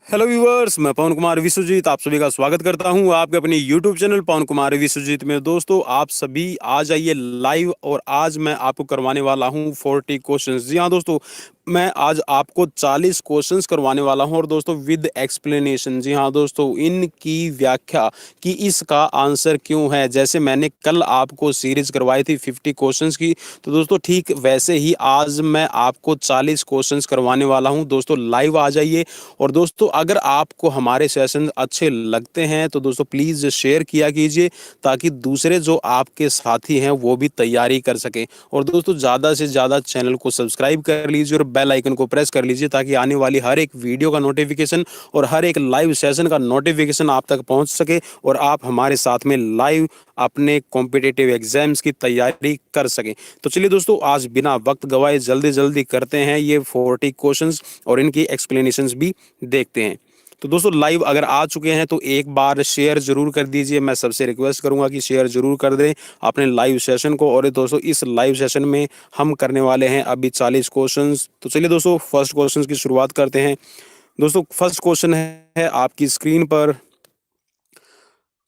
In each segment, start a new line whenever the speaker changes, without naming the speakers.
Hello viewers, मैं पवन कुमार विश्वजीत आप सभी का स्वागत करता हूं आपके अपने यूट्यूब चैनल पवन कुमार विश्वजीत में। दोस्तों, आप सभी आ जाइए लाइव और आज मैं आपको करवाने वाला हूं 40 क्वेश्चंस। जी हां दोस्तों, मैं आज आपको 40 क्वेश्चंस करवाने वाला हूं और दोस्तों विद एक्सप्लेनेशन। जी हां दोस्तों, इनकी व्याख्या कि इसका आंसर क्यों है। जैसे मैंने कल आपको सीरीज करवाई थी 50 क्वेश्चंस की, तो दोस्तों ठीक वैसे ही आज मैं आपको 40 क्वेश्चंस करवाने वाला हूं। दोस्तों लाइव आ जाइए। और दोस्तों अगर आपको हमारे सेशन अच्छे लगते हैं तो दोस्तों प्लीज़ शेयर किया कीजिए, ताकि दूसरे जो आपके साथी हैं वो भी तैयारी कर सकें। और दोस्तों ज़्यादा से ज़्यादा चैनल को सब्सक्राइब कर लीजिए और बेल आइकन को प्रेस कर लीजिए, ताकि आने वाली हर एक वीडियो का नोटिफिकेशन और हर एक लाइव सेशन का नोटिफिकेशन आप तक पहुंच सके और आप हमारे साथ में लाइव अपने कॉम्पिटिटिव एग्जाम्स की तैयारी कर सकें। तो चलिए दोस्तों, आज बिना वक्त गवाए जल्दी जल्दी करते हैं ये 40 क्वेश्चंस और इनकी एक्सप्लेनेशंस भी देखते हैं। तो दोस्तों लाइव अगर आ चुके हैं तो एक बार शेयर जरूर कर दीजिए। मैं सबसे रिक्वेस्ट करूंगा कि शेयर जरूर कर दें अपने लाइव सेशन को। और दोस्तों इस लाइव सेशन में हम करने वाले हैं अभी 40 क्वेश्चंस। तो चलिए दोस्तों फर्स्ट क्वेश्चन की शुरुआत करते हैं। दोस्तों फर्स्ट क्वेश्चन है आपकी स्क्रीन पर।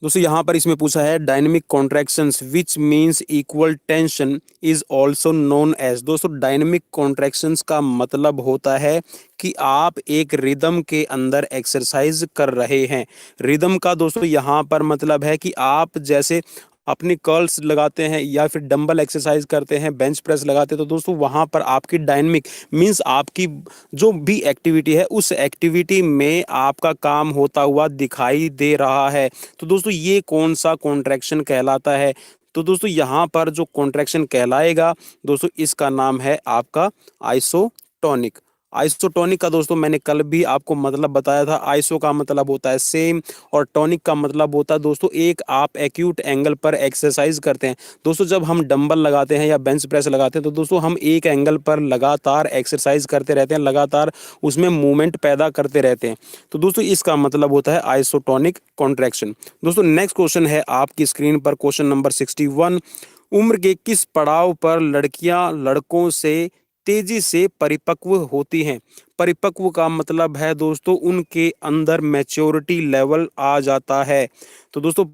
दोस्तों यहाँ पर इसमें पूछा है dynamic contractions which means equal tension is also known as. दोस्तों डायनेमिक कॉन्ट्रैक्शंस का मतलब होता है कि आप एक रिदम के अंदर एक्सरसाइज कर रहे हैं। रिदम का दोस्तों यहाँ पर मतलब है कि आप जैसे अपनी कर्ल्स लगाते हैं या फिर डंबल एक्सरसाइज करते हैं, बेंच प्रेस लगाते हैं, तो दोस्तों वहां पर आपकी डायनेमिक मींस आपकी जो भी एक्टिविटी है उस एक्टिविटी में आपका काम होता हुआ दिखाई दे रहा है। तो दोस्तों ये कौन सा कॉन्ट्रैक्शन कहलाता है। तो दोस्तों यहाँ पर जो कॉन्ट्रैक्शन कहलाएगा दोस्तों इसका नाम है आपका आइसोटोनिक। आइसोटोनिक का दोस्तों मैंने कल भी आपको मतलब बताया था। आइसो का मतलब होता है सेम और टॉनिक का मतलब होता है दोस्तों एक आप एक्यूट एंगल पर एक्सरसाइज करते हैं। दोस्तों जब हम डंबल लगाते हैं या बेंच प्रेस लगाते हैं तो दोस्तों हम एक एंगल पर लगातार एक्सरसाइज करते रहते हैं, लगातार उसमें मूवमेंट पैदा करते रहते हैं। तो दोस्तों इसका मतलब होता है आइसोटोनिक कॉन्ट्रैक्शन। दोस्तों नेक्स्ट क्वेश्चन है आपकी स्क्रीन पर, क्वेश्चन नंबर 61। उम्र के किस पड़ाव पर लड़कियां लड़कों से तेजी से परिपक्व होती हैं। परिपक्व का मतलब है दोस्तों उनके अंदर मैच्योरिटी लेवल आ जाता है। तो दोस्तों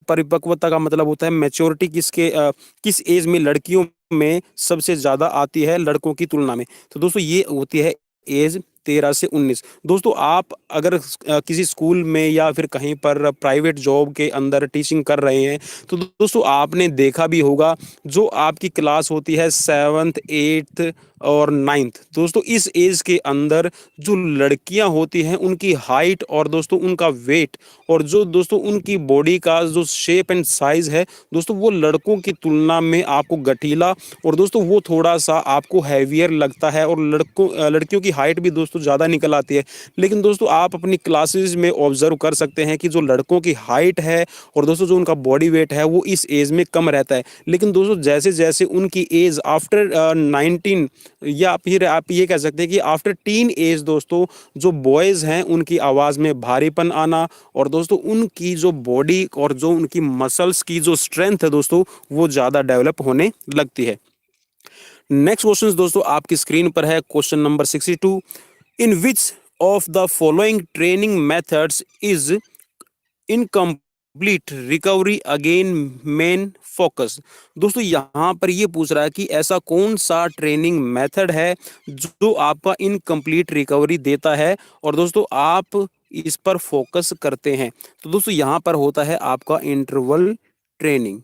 परिपक्वता का मतलब होता है मैच्योरिटी किस एज में लड़कियों में सबसे ज्यादा आती है लड़कों की तुलना में। तो दोस्तों ये होती है एज 13 से 19। दोस्तों आप अगर किसी स्कूल में या फिर कहीं पर प्राइवेट जॉब के अंदर टीचिंग कर रहे हैं तो दोस्तों आपने देखा भी होगा जो आपकी क्लास होती है 7th 8th और 9th, दोस्तों इस एज के अंदर जो लड़कियां होती हैं उनकी हाइट और दोस्तों उनका वेट और जो दोस्तों उनकी बॉडी का जो शेप एंड साइज है दोस्तों वो लड़कों की तुलना में आपको गठीला और दोस्तों वो थोड़ा सा आपको हैवियर लगता है। और लड़कियों की हाइट भी दोस्तों ज़्यादा निकल आती है। लेकिन दोस्तों आप अपनी क्लासेस में ऑब्जर्व कर सकते हैं कि जो लड़कों की हाइट है और दोस्तों जो उनका बॉडी वेट है वो इस एज में कम रहता है। लेकिन दोस्तों जैसे जैसे उनकी एज आफ्टर 19 या फिर आप ये कह सकते हैं कि आफ्टर टीन एज दोस्तों जो बॉयज़ हैं उनकी आवाज़ में भारीपन आना और दोस्तों उनकी जो बॉडी और जो उनकी मसल्स की जो स्ट्रेंथ है दोस्तों वो ज़्यादा डेवलप होने लगती है। नेक्स्ट क्वेश्चन दोस्तों आपकी स्क्रीन पर है, question number 62। In which of the following training methods is incomplete recovery again main focus. दोस्तों यहाँ पर ये पूछ रहा है कि ऐसा कौन सा ट्रेनिंग मेथड है जो आपका इनकम्प्लीट रिकवरी देता है और दोस्तों आप इस पर फोकस करते हैं। तो दोस्तों यहाँ पर होता है आपका इंटरवल ट्रेनिंग।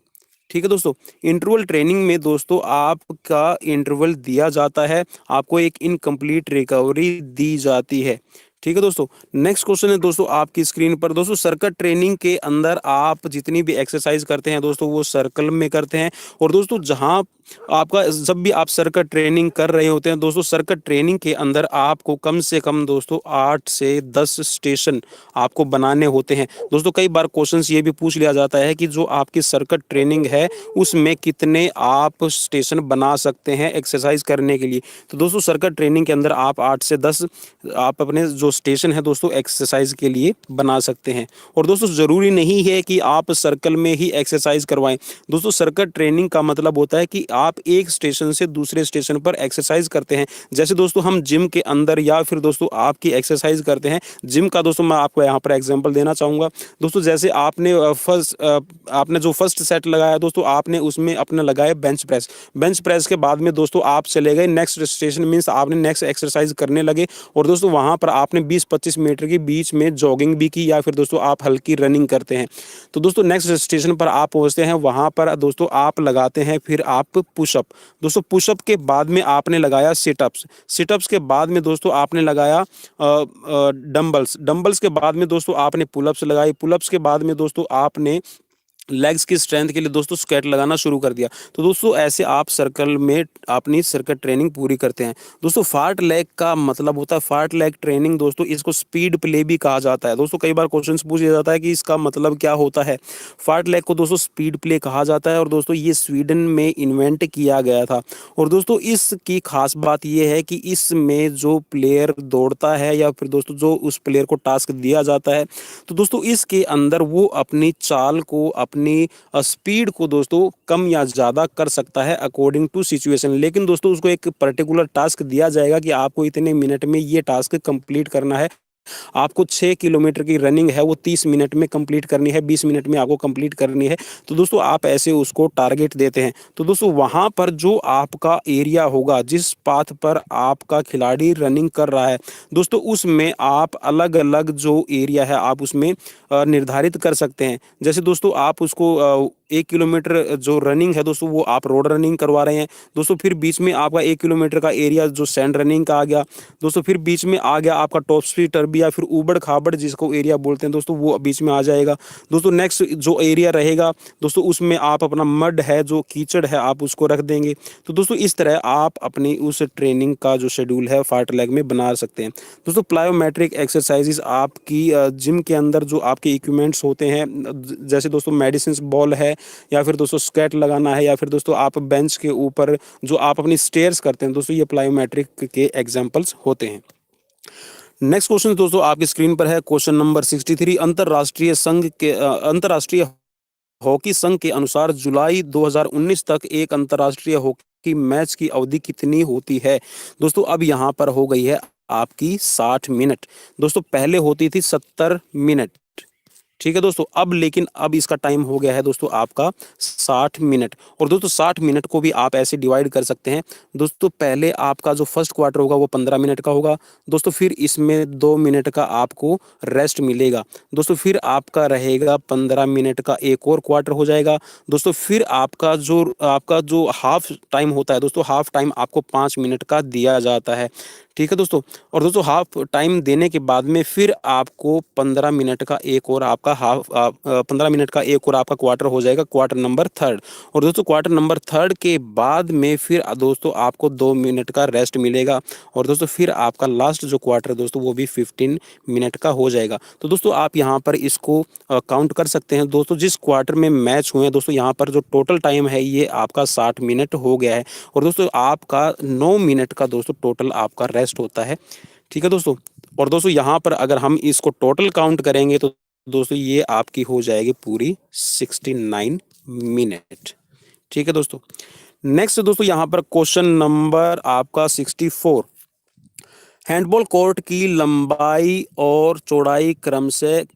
ठीक है दोस्तों, इंटरवल ट्रेनिंग में दोस्तों आपका इंटरवल दिया जाता है, आपको एक इनकम्प्लीट रिकवरी दी जाती है। ठीक है दोस्तों, नेक्स्ट क्वेश्चन है दोस्तों आपकी स्क्रीन पर। दोस्तों सर्कल ट्रेनिंग के अंदर आप जितनी भी एक्सरसाइज करते हैं दोस्तों वो सर्कल में करते हैं। और दोस्तों जहां आपका जब भी आप सर्कल ट्रेनिंग कर रहे होते हैं दोस्तों सर्कल ट्रेनिंग के अंदर आपको कम से कम दोस्तों 8 से 10 स्टेशन आपको बनाने होते हैं। दोस्तों कई बार क्वेश्चंस ये भी पूछ लिया जाता है कि जो आपकी सर्कल ट्रेनिंग है उसमें कितने आप स्टेशन बना सकते हैं एक्सरसाइज करने के लिए। तो दोस्तों सर्कल ट्रेनिंग के अंदर आप 8 से 10 आप अपने जो स्टेशन है दोस्तों एक्सरसाइज के लिए बना सकते हैं। और दोस्तों ज़रूरी नहीं है कि आप सर्कल में ही एक्सरसाइज करवाएं। दोस्तों सर्कल ट्रेनिंग का मतलब होता है कि आप एक स्टेशन से दूसरे स्टेशन पर एक्सरसाइज करते हैं। जैसे दोस्तों हम जिम के अंदर या फिर दोस्तों आपकी एक्सरसाइज करते हैं जिम का। दोस्तों मैं आपको यहाँ पर एग्जाम्पल देना चाहूँगा। दोस्तों जैसे आपने जो फर्स्ट सेट लगाया दोस्तों, आपने उसमें अपना लगाया बेंच प्रेस। बेंच प्रेस के बाद में दोस्तों आप चले गए नेक्स्ट स्टेशन, मीन्स आपने नेक्स्ट एक्सरसाइज करने लगे। और दोस्तों वहाँ पर आपने 20-25 मीटर के बीच में जॉगिंग भी की या फिर दोस्तों आप हल्की रनिंग करते हैं। तो दोस्तों नेक्स्ट स्टेशन पर आप पहुँचते हैं, वहाँ पर दोस्तों आप लगाते हैं फिर आप पुशअप। दोस्तों पुशअप के बाद में आपने लगाया सिटअप्स। सिटअप्स के बाद में दोस्तों आपने लगाया डंबल्स। डंबल्स के बाद में दोस्तों आपने पुलअप्स लगाई। पुलअप्स के बाद में दोस्तों आपने लेग्स की स्ट्रेंथ के लिए दोस्तों स्क्वाट लगाना शुरू कर दिया। तो दोस्तों ऐसे आप सर्कल में अपनी सर्कल ट्रेनिंग पूरी करते हैं। दोस्तों फार्ट लेग का मतलब होता है, फार्ट लेग ट्रेनिंग दोस्तों इसको स्पीड प्ले भी कहा जाता है। दोस्तों कई बार क्वेश्चंस पूछ लिया जाता है कि इसका मतलब क्या होता है। फार्ट लेग को दोस्तों स्पीड प्ले कहा जाता है और दोस्तों ये स्वीडन में इन्वेंट किया गया था। और दोस्तों इसकी खास बात ये है कि इसमें जो प्लेयर दौड़ता है या फिर दोस्तों जो उस प्लेयर को टास्क दिया जाता है, तो दोस्तों इसके अंदर वो अपनी चाल को, अपनी स्पीड को दोस्तों कम या ज़्यादा कर सकता है अकॉर्डिंग टू सिचुएशन। लेकिन दोस्तों उसको एक पर्टिकुलर टास्क दिया जाएगा कि आपको इतने मिनट में ये टास्क कंप्लीट करना है। आपको 6 किलोमीटर की रनिंग है वो 30 मिनट में कंप्लीट करनी है, 20 मिनट में आपको कंप्लीट करनी है। तो दोस्तों आप ऐसे उसको टारगेट देते हैं। तो दोस्तों वहाँ पर जो आपका एरिया होगा, जिस पाथ पर आपका खिलाड़ी रनिंग कर रहा है दोस्तों, उसमें आप अलग अलग जो एरिया है आप उसमें निर्धारित कर सकते हैं। जैसे दोस्तों आप उसको 1 किलोमीटर जो रनिंग है दोस्तों वो आप रोड रनिंग करवा रहे हैं दोस्तों, फिर बीच में आपका 1 किलोमीटर का एरिया जो सैंड रनिंग का आ गया दोस्तों, फिर बीच में आ गया आपका टॉप स्पीड टर्बी या फिर ऊबड़ खाबड़ जिसको एरिया बोलते हैं दोस्तों, वो बीच में आ जाएगा। दोस्तों नेक्स्ट जो एरिया रहेगा दोस्तों उसमें आप अपना मड है, जो कीचड़ है, आप उसको रख देंगे। तो दोस्तों इस तरह आप अपनी उस ट्रेनिंग का जो शेड्यूल है फार्ट लेग में बना सकते हैं। दोस्तों प्लायोमेट्रिक एक्सरसाइजेज आपकी जिम के अंदर जो आपके इक्विपमेंट्स होते हैं, जैसे दोस्तों मेडिसिन बॉल है या फिर दोस्तों स्क्वाट लगाना है या फिर दोस्तों आप बेंच के ऊपर जो आप अपनी स्टेयर्स करते हैं दोस्तों, ये प्लायोमेट्रिक के एग्जांपल्स होते हैं। नेक्स्ट क्वेश्चन दोस्तों आपकी स्क्रीन पर है, क्वेश्चन नंबर 63। अंतर्राष्ट्रीय हॉकी संघ के अनुसार जुलाई 2019 तक एक अंतर्राष्ट्रीय हॉकी मैच की अवधि कितनी होती है। दोस्तों अब यहाँ पर हो गई है आपकी 60 मिनट। दोस्तों पहले होती थी 70 मिनट, ठीक है दोस्तों। लेकिन अब इसका टाइम हो गया है दोस्तों आपका 60 मिनट। और दोस्तों 60 मिनट को भी आप ऐसे डिवाइड कर सकते हैं दोस्तों। पहले आपका जो फर्स्ट क्वार्टर होगा वो 15 मिनट का होगा दोस्तों, फिर इसमें 2 मिनट का आपको रेस्ट मिलेगा दोस्तों, फिर आपका रहेगा 15 मिनट का एक और क्वार्टर हो जाएगा दोस्तों, फिर आपका जो हाफ टाइम होता है दोस्तों, हाफ टाइम आपको 5 मिनट का दिया जाता है, ठीक है दोस्तों। और दोस्तों हाफ टाइम देने के बाद में फिर आपको 15 मिनट का एक और आपका 15 मिनट का एक और आपका क्वार्टर हो जाएगा, क्वार्टर नंबर 3। और दोस्तों क्वार्टर नंबर 3 के बाद में फिर दोस्तों आपको 2 मिनट का रेस्ट मिलेगा और दोस्तों फिर आपका लास्ट जो क्वार्टर दोस्तों वो भी 15 मिनट का हो जाएगा। तो दोस्तों आप यहाँ पर इसको काउंट कर सकते हैं दोस्तों, जिस क्वार्टर में मैच हुए हैं दोस्तों, यहाँ पर जो टोटल टाइम है ये आपका 60 मिनट हो गया है और दोस्तों आपका 9 मिनट का दोस्तों टोटल आपका रेस्ट होता है, ठीक है दोस्तों। और दोस्तों यहाँ पर अगर हम इसको टोटल काउंट करेंगे तो दोस्तों ये आपकी हो जाएगी पूरी 69 मिनट, ठीक है दोस्तों। नेक्स्ट दोस्तों यहाँ पर क्वेश्चन नंबर आपका 64। हैंडबॉल कोर्ट की लंबाई और चौड़ाई क्रम से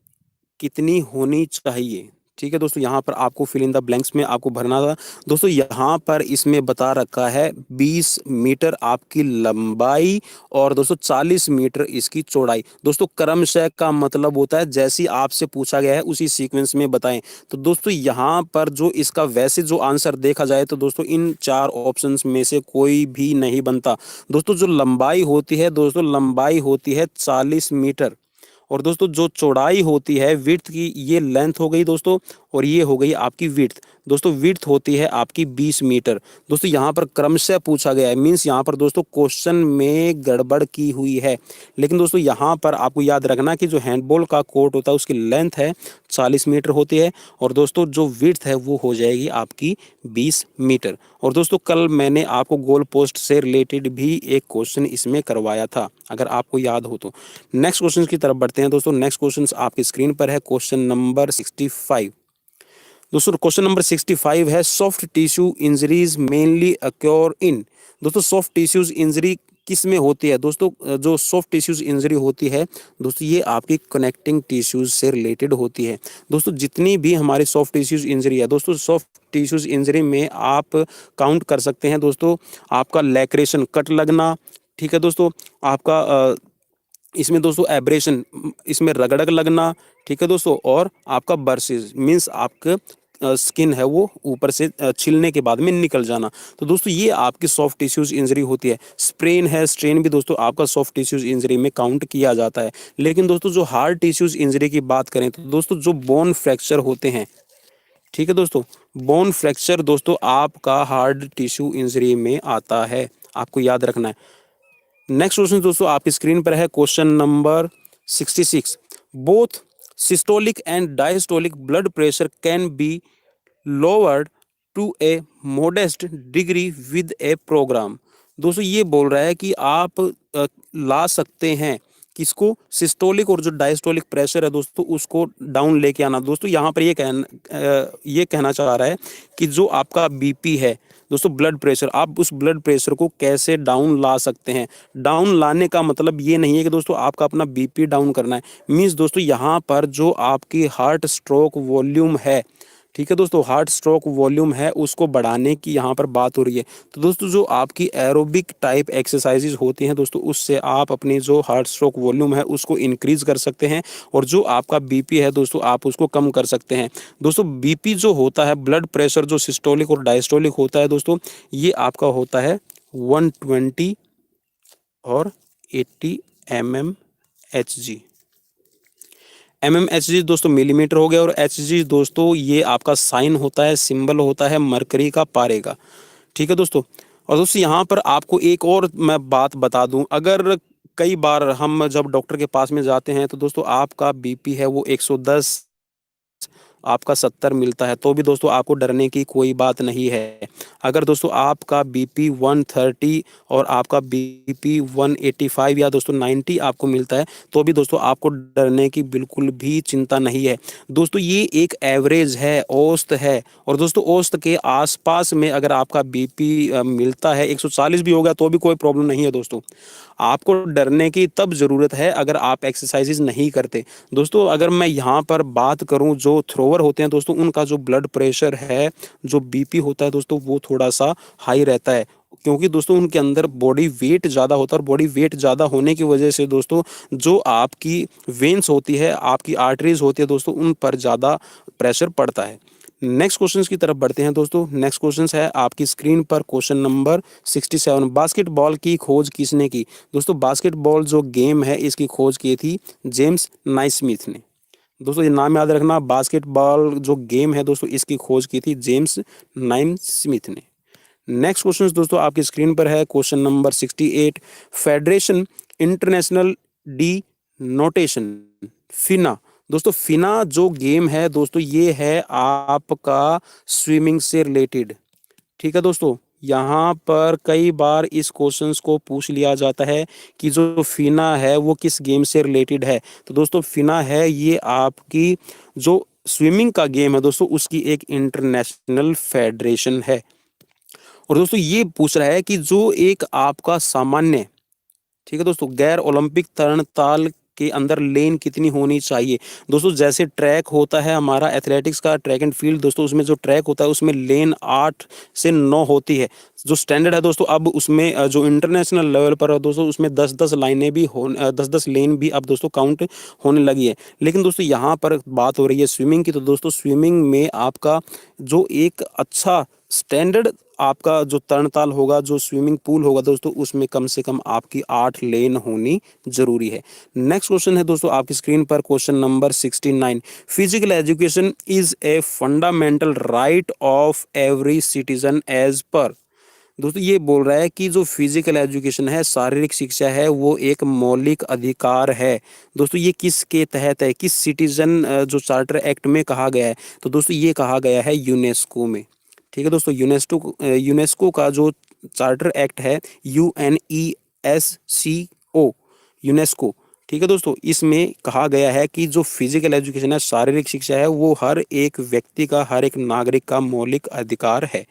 कितनी होनी चाहिए, ठीक है दोस्तों। यहाँ पर आपको फिल इन द ब्लैंक्स में आपको भरना था दोस्तों। यहाँ पर इसमें बता रखा है 20 मीटर आपकी लंबाई और दोस्तों 40 मीटर इसकी चौड़ाई। दोस्तों क्रमशः का मतलब होता है जैसी आपसे पूछा गया है उसी सीक्वेंस में बताएं। तो दोस्तों यहाँ पर जो इसका वैसे जो आंसर देखा जाए तो दोस्तों इन 4 ऑप्शंस में से कोई भी नहीं बनता दोस्तों। जो लंबाई होती है दोस्तों, लंबाई होती है 40 मीटर और दोस्तों जो चौड़ाई होती है विड्थ की, ये लेंथ हो गई दोस्तों, और ये हो गई आपकी विड्थ। दोस्तों विड्थ होती है आपकी 20 मीटर। दोस्तों यहाँ पर क्रमशः पूछा गया है, मीन्स यहाँ पर दोस्तों क्वेश्चन में गड़बड़ की हुई है। लेकिन दोस्तों यहाँ पर आपको याद रखना कि जो हैंडबॉल का कोर्ट होता है उसकी लेंथ है 40 मीटर होती है, और दोस्तों जो विड्थ है वो हो जाएगी आपकी 20 मीटर। और दोस्तों कल मैंने आपको गोल पोस्ट से रिलेटेड भी एक क्वेश्चन इसमें करवाया था, अगर आपको याद हो तो। नेक्स्ट क्वेश्चन की तरफ बढ़ते हैं दोस्तों। नेक्स्ट क्वेश्चन आपकी स्क्रीन पर है, क्वेश्चन नंबर 65। दोस्तों क्वेश्चन नंबर 65 है, soft tissue injuries mainly occur in. दोस्तों सॉफ्ट टिश्यूज इंजरी किस में होती है? दोस्तों जो सॉफ्ट टिश्यूज इंजरी होती है दोस्तों, ये आपकी कनेक्टिंग टिश्यूज से रिलेटेड होती है। दोस्तों जितनी भी हमारी सॉफ्ट टिश्यूज इंजरी है दोस्तों, सॉफ्ट टिश्यूज इंजरी में आप काउंट कर सकते हैं दोस्तों, आपका लैक्रेशन, कट लगना, ठीक है दोस्तों, आपका इसमें दोस्तों एब्रेशन, इसमें रगड़ लगना, ठीक है दोस्तों, और आपका बर्सेस, मीन्स आपके स्किन है वो ऊपर से छिलने के बाद में निकल जाना। तो दोस्तों ये आपकी सॉफ्ट टिश्यूज इंजरी होती है। स्प्रेन है, स्ट्रेन भी दोस्तों आपका सॉफ्ट टिश्यूज इंजरी में काउंट किया जाता है। लेकिन दोस्तों जो हार्ड टिश्यूज इंजरी की बात करें तो दोस्तों जो बोन फ्रैक्चर होते हैं, ठीक है दोस्तों, बोन फ्रैक्चर दोस्तों आपका हार्ड टिश्यू इंजरी में आता है, आपको याद रखना है। नेक्स्ट क्वेश्चन दोस्तों आपकी स्क्रीन पर है, question number 66। Both systolic and diastolic blood pressure can be lowered to a modest degree with a programme. दोस्तों ये बोल रहा है कि आप ला सकते हैं किसको, सिस्टोलिक और जो डायस्टोलिक प्रेशर है दोस्तों उसको डाउन लेके आना। दोस्तों यहाँ पर ये कहना चाह रहा है कि जो आपका बीपी है दोस्तों, ब्लड प्रेशर, आप उस ब्लड प्रेशर को कैसे डाउन ला सकते हैं। डाउन लाने का मतलब ये नहीं है कि दोस्तों आपका अपना बीपी डाउन करना है, मीन्स दोस्तों यहाँ पर जो आपकी हार्ट स्ट्रोक वॉल्यूम है, ठीक है दोस्तों, हार्ट स्ट्रोक वॉल्यूम है उसको बढ़ाने की यहाँ पर बात हो रही है। तो दोस्तों जो आपकी एरोबिक टाइप एक्सरसाइजेज होती हैं दोस्तों, उससे आप अपनी जो हार्ट स्ट्रोक वॉल्यूम है उसको इंक्रीज कर सकते हैं, और जो आपका बीपी है दोस्तों आप उसको कम कर सकते हैं। दोस्तों बीपी जो होता है, ब्लड प्रेशर जो सिस्टोलिक और डायस्टोलिक होता है दोस्तों, ये आपका होता है 120 और 80 mmHg। mmHg दोस्तों मिलीमीटर हो गया, और Hg दोस्तों ये आपका साइन होता है, सिंबल होता है मरकरी का, पारे का, ठीक है दोस्तों। और दोस्तों यहाँ पर आपको एक और मैं बात बता दूं, अगर कई बार हम जब डॉक्टर के पास में जाते हैं तो दोस्तों आपका बीपी है वो 110, आपका 70 मिलता है, तो भी दोस्तों आपको डरने की कोई बात नहीं है। अगर दोस्तों आपका बीपी 130 और आपका बीपी 185 या दोस्तों 90 आपको मिलता है, तो भी दोस्तों आपको डरने की बिल्कुल भी चिंता नहीं है। दोस्तों ये एक एवरेज है, औसत है, और दोस्तों औसत के आसपास में अगर आपका बीपी मिलता है, 140 भी हो गया तो भी कोई प्रॉब्लम नहीं है दोस्तों। आपको डरने की तब ज़रूरत है अगर आप एक्सरसाइजेज नहीं करते। दोस्तों अगर मैं यहाँ पर बात करूँ, जो थ्रोवर होते हैं दोस्तों उनका जो ब्लड प्रेशर है, जो बीपी होता है दोस्तों, वो थोड़ा सा हाई रहता है, क्योंकि दोस्तों उनके अंदर बॉडी वेट ज़्यादा होता है, और बॉडी वेट ज़्यादा होने की वजह से दोस्तों जो आपकी वेन्स होती है, आपकी आर्टरीज होती है दोस्तों, उन पर ज़्यादा प्रेशर पड़ता है। नेक्स्ट क्वेश्चन की तरफ बढ़ते हैं दोस्तों। नेक्स्ट क्वेश्चन है आपकी स्क्रीन पर, क्वेश्चन नंबर 67। बास्केटबॉल की खोज किसने की? दोस्तों बास्केटबॉल जो गेम है इसकी खोज की थी जेम्स नाइस्मिथ ने। दोस्तों ये नाम याद रखना, बास्केटबॉल जो गेम है दोस्तों इसकी खोज की थी जेम्स नाइस्मिथ ने। नेक्स्ट क्वेश्चन दोस्तों आपकी स्क्रीन पर है, question number 68। Federation international de notation, FINA. दोस्तों फिना जो गेम है दोस्तों, ये है आपका स्विमिंग से रिलेटेड, ठीक है दोस्तों। यहाँ पर कई बार इस क्वेश्चंस को पूछ लिया जाता है कि जो फिना है वो किस गेम से रिलेटेड है। तो दोस्तों फिना है ये आपकी जो स्विमिंग का गेम है दोस्तों, उसकी एक इंटरनेशनल फेडरेशन है। और दोस्तों ये पूछ रहा है कि जो एक आपका सामान्य, ठीक है दोस्तों, गैर ओलंपिक तरण ताल के अंदर लेन कितनी होनी चाहिए। दोस्तों जैसे ट्रैक होता है हमारा एथलेटिक्स का ट्रैक एंड फील्ड दोस्तों, उसमें जो ट्रैक होता है उसमें लेन 8 से 9 होती है। जो स्टैंडर्ड है दोस्तों, अब उसमें जो इंटरनेशनल लेवल पर है दोस्तों, उसमें 10-10 लाइनें भी हो 10-10 लेन भी अब दोस्तों काउंट होने लगी है। लेकिन दोस्तों यहाँ पर बात हो रही है स्विमिंग की, तो दोस्तों स्विमिंग में आपका जो एक अच्छा स्टैंडर्ड आपका जो तरणताल होगा, जो स्विमिंग पूल होगा दोस्तों, उसमें कम से कम आपकी 8 लेन होनी ज़रूरी है। नेक्स्ट क्वेश्चन है दोस्तों आपकी स्क्रीन पर, question number 69। Physical education is a fundamental right of every citizen as पर। दोस्तों ये बोल रहा है कि जो फिजिकल एजुकेशन है, शारीरिक शिक्षा है, वो एक मौलिक अधिकार है। दोस्तों ये किसके तहत है, किस सिटीजन जो चार्टर एक्ट में कहा गया है, तो दोस्तों ये कहा गया है यूनेस्को में। ठीक है दोस्तों, यूनेस्को का जो चार्टर एक्ट है, UNESCO, यूनेस्को, ठीक है दोस्तों, इसमें कहा गया है कि जो फिजिकल एजुकेशन है, शारीरिक शिक्षा है, वो हर एक व्यक्ति का, हर एक नागरिक का मौलिक अधिकार है।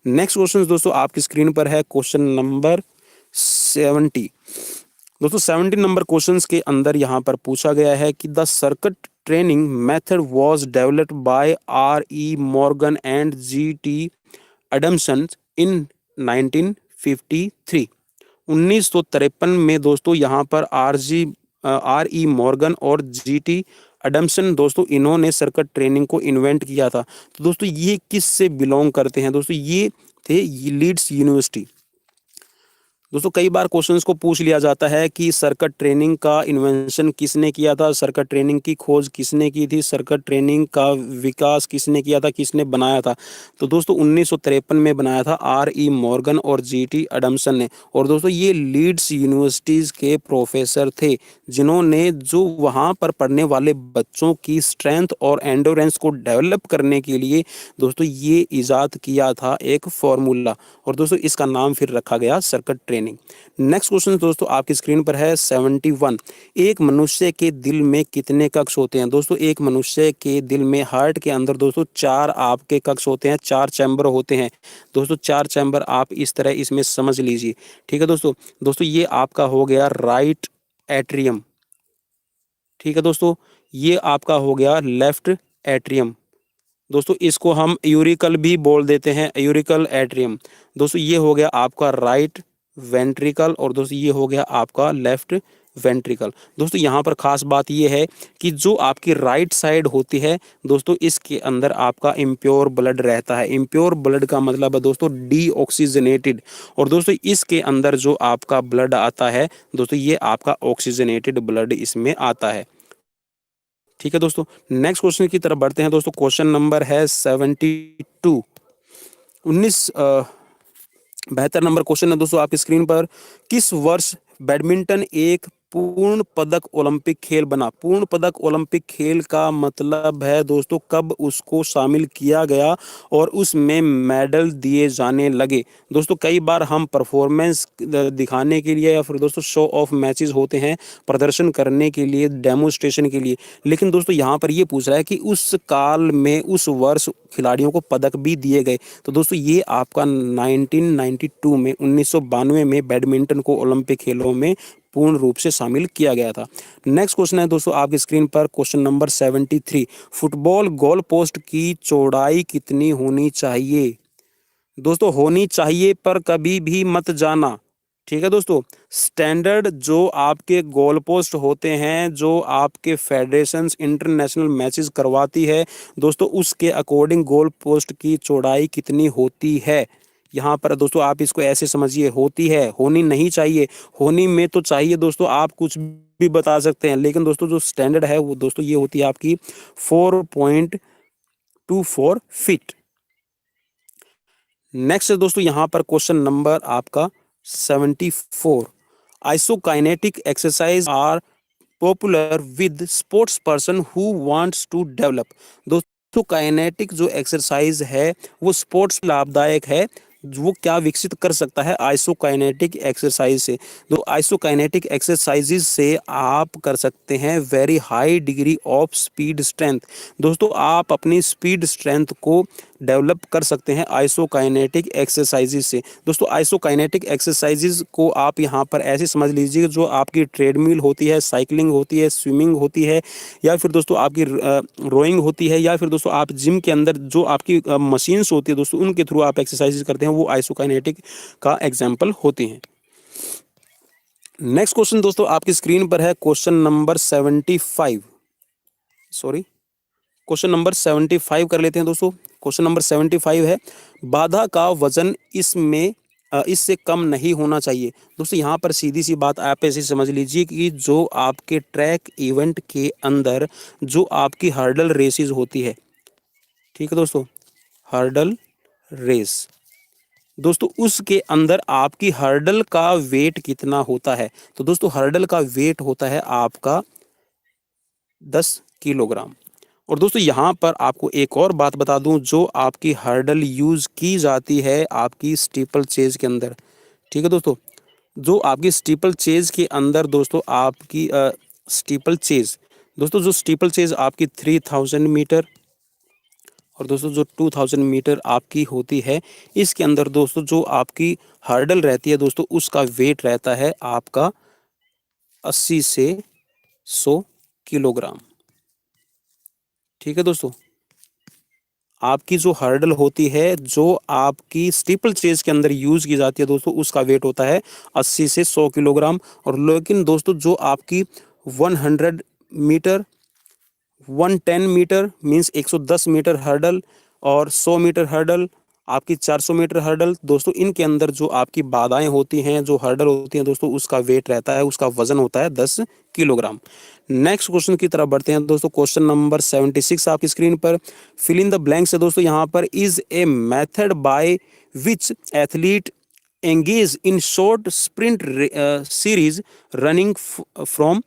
नेक्स्ट क्वेश्चन दोस्तों आपकी स्क्रीन पर है, क्वेश्चन नंबर 70। दोस्तों 70 नंबर क्वेश्चंस के अंदर यहाँ पर पूछा गया है कि the circuit training method was developed by R.E. Morgan and G.T. एडम्सन इन 1953। 1953 में दोस्तों यहाँ पर R.E. मॉर्गन और G.T. एडम्सन दोस्तों, इन्होंने सर्किट ट्रेनिंग को इन्वेंट किया था। तो दोस्तों ये किस से बिलोंग करते हैं दोस्तों, ये थे लीड्स यूनिवर्सिटी। दोस्तों कई बार क्वेश्चंस को पूछ लिया जाता है कि सर्किट ट्रेनिंग का इन्वेंशन किसने किया था, सर्किट ट्रेनिंग की खोज किसने की थी, सर्किट ट्रेनिंग का विकास किसने किया था, किसने बनाया था। तो दोस्तों 1953 में बनाया था R.E. मॉर्गन और G.T. एडम्सन ने। और दोस्तों ये लीड्स यूनिवर्सिटीज़ के प्रोफेसर थे, जिन्होंने जो वहाँ पर पढ़ने वाले बच्चों की स्ट्रेंथ और एंडोरेंस को डेवलप करने के लिए दोस्तों ये ईजाद किया था एक फॉर्मूला, और दोस्तों इसका नाम फिर रखा गया सर्किट ट्रेनिंग। नेक्स्ट क्वेश्चन दोस्तों आपकी स्क्रीन पर है 71। एक मनुष्य के दिल में कितने कक्ष होते हैं दोस्तों, एक मनुष्य के दिल में, हार्ट के अंदर दोस्तों 4 आपके कक्ष होते हैं, 4 चैम्बर होते हैं दोस्तों। 4 चैम्बर आप इस तरह इसमें समझ लीजिए। ठीक है दोस्तों, ये आपका हो गया राइट एट्रियम। ठीक है दोस्तों, ये आपका हो गया लेफ्ट एट्रियम। दोस्तों इसको हम यूरिकल भी बोल देते हैं, यूरिकल एट्रियम। दोस्तों ये हो गया आपका राइट वेंट्रिकल, और दोस्तों ये हो गया आपका लेफ्ट वेंट्रिकल। दोस्तों यहाँ पर खास बात ये है कि जो आपकी राइट साइड होती है दोस्तों, इसके अंदर आपका इम्प्योर ब्लड रहता है। इम्प्योर ब्लड का मतलब है दोस्तों डीऑक्सीजनेटेड, और दोस्तों इसके अंदर जो आपका ब्लड आता है दोस्तों, ये आपका ऑक्सीजनेटेड ब्लड इसमें आता है। ठीक है दोस्तों, नेक्स्ट क्वेश्चन की तरफ बढ़ते हैं दोस्तों। क्वेश्चन नंबर है 72। 72 नंबर क्वेश्चन है दोस्तों आपकी स्क्रीन पर। किस वर्ष बैडमिंटन एक पूर्ण पदक ओलंपिक खेल बना। पूर्ण पदक ओलंपिक खेल का मतलब है दोस्तों कब उसको शामिल किया गया और उसमें मेडल दिए जाने लगे। दोस्तों कई बार हम परफॉर्मेंस दिखाने के लिए या फिर दोस्तों शो ऑफ मैचेस होते हैं प्रदर्शन करने के लिए, डेमोस्ट्रेशन के लिए, लेकिन दोस्तों यहाँ पर ये पूछ रहा है कि उस काल में उस वर्ष खिलाड़ियों को पदक भी दिए गए। तो दोस्तों ये आपका 1992 में 1992 में बैडमिंटन को ओलंपिक खेलों में पूर्ण रूप से शामिल किया गया था। नेक्स्ट क्वेश्चन है दोस्तों आपकी स्क्रीन पर, question number 73। Football goal post की चौड़ाई कितनी होनी चाहिए। दोस्तों होनी चाहिए पर कभी भी मत जाना। ठीक है दोस्तों, स्टैंडर्ड जो आपके गोल पोस्ट होते हैं, जो आपके फेडरेशंस इंटरनेशनल मैचेस करवाती है दोस्तों, उसके अकॉर्डिंग गोल पोस्ट की चौड़ाई कितनी होती है। यहाँ पर दोस्तों आप इसको ऐसे समझिए, होती है, होनी नहीं चाहिए। होनी में तो चाहिए दोस्तों आप कुछ भी बता सकते हैं, लेकिन दोस्तों जो स्टैंडर्ड है वो दोस्तों ये होती है आपकी 4.24 फीट। नेक्स्ट दोस्तों यहाँ पर क्वेश्चन नंबर आपका 74। Isokinetic exercise are popular with sports person who wants to develop. दोस्तों काइनेटिक जो एक्सरसाइज है वो स्पोर्ट्स लाभदायक है, वो क्या विकसित कर सकता है आइसोकाइनेटिक एक्सरसाइज से। तो आइसोकाइनेटिक एक्सरसाइजेज से आप कर सकते हैं very high degree of speed strength. दोस्तों आप अपनी स्पीड स्ट्रेंथ को डेवलप कर सकते हैं आइसोकाइनेटिक एक्सरसाइजेज से। दोस्तों आइसोकाइनेटिक एक्सरसाइजेज को आप यहाँ पर ऐसे समझ लीजिए, जो आपकी ट्रेडमिल होती है, साइकिलिंग होती है, स्विमिंग होती है, या फिर दोस्तों आपकी रोइंग होती है, या फिर दोस्तों आप जिम के अंदर जो आपकी मशीन्स होती है दोस्तों उनके थ्रू आप एक्सरसाइजेज करते हैं, हैं वो आइसोकाइनेटिक का एग्जाम्पल होती हैं। नेक्स्ट क्वेश्चन दोस्तों आपकी स्क्रीन पर है question number 75, sorry question number 75 कर लेते हैं दोस्तों। क्वेश्चन नंबर 75 है, बाधा का वजन इसमें इससे कम नहीं होना चाहिए। दोस्तों यहाँ पर सीधी सी बात आप ऐसे समझ लीजिए कि जो आपके ट्रैक इवेंट के अंदर जो आपकी हर्डल रेसेस होती है, ठीक है दोस्तों, हर्डल रेस, दोस्तों उसके अंदर आपकी हर्डल का वेट कितना होता है? तो दोस्तों हर्डल का वेट होता है आपका 10 किलोग्राम। और दोस्तों यहाँ पर आपको एक और बात बता दूं, जो आपकी हर्डल यूज़ की जाती है आपकी स्टीपल चेज के अंदर, ठीक है दोस्तों, जो आपकी स्टीपल चेज के अंदर दोस्तों आपकी स्टीपल चेज, दोस्तों जो स्टीपल चेज आपकी 3000 मीटर और दोस्तों जो 2000 मीटर आपकी होती है, इसके अंदर दोस्तों जो आपकी हर्डल रहती है दोस्तों उसका वेट रहता है आपका 80 से 100 किलोग्राम। ठीक है दोस्तों, आपकी जो हर्डल होती है जो आपकी स्टीपल चेज के अंदर यूज की जाती है दोस्तों उसका वेट होता है 80 से 100 किलोग्राम। और लेकिन दोस्तों जो आपकी 100 metre, 110 metre means 110 metre hurdle और 100 मीटर हर्डल, आपकी 400 मीटर हर्डल, दोस्तों इनके अंदर जो आपकी बाधाएं होती हैं, जो हर्डल होती हैं दोस्तों, उसका वेट रहता है, उसका वजन होता है 10 किलोग्राम। नेक्स्ट क्वेश्चन की तरफ बढ़ते हैं दोस्तों। क्वेश्चन नंबर 76 आपकी स्क्रीन पर, फिल इन द ब्लैंक्स है दोस्तों। यहाँ पर is a method by which athlete engage in short sprint series running from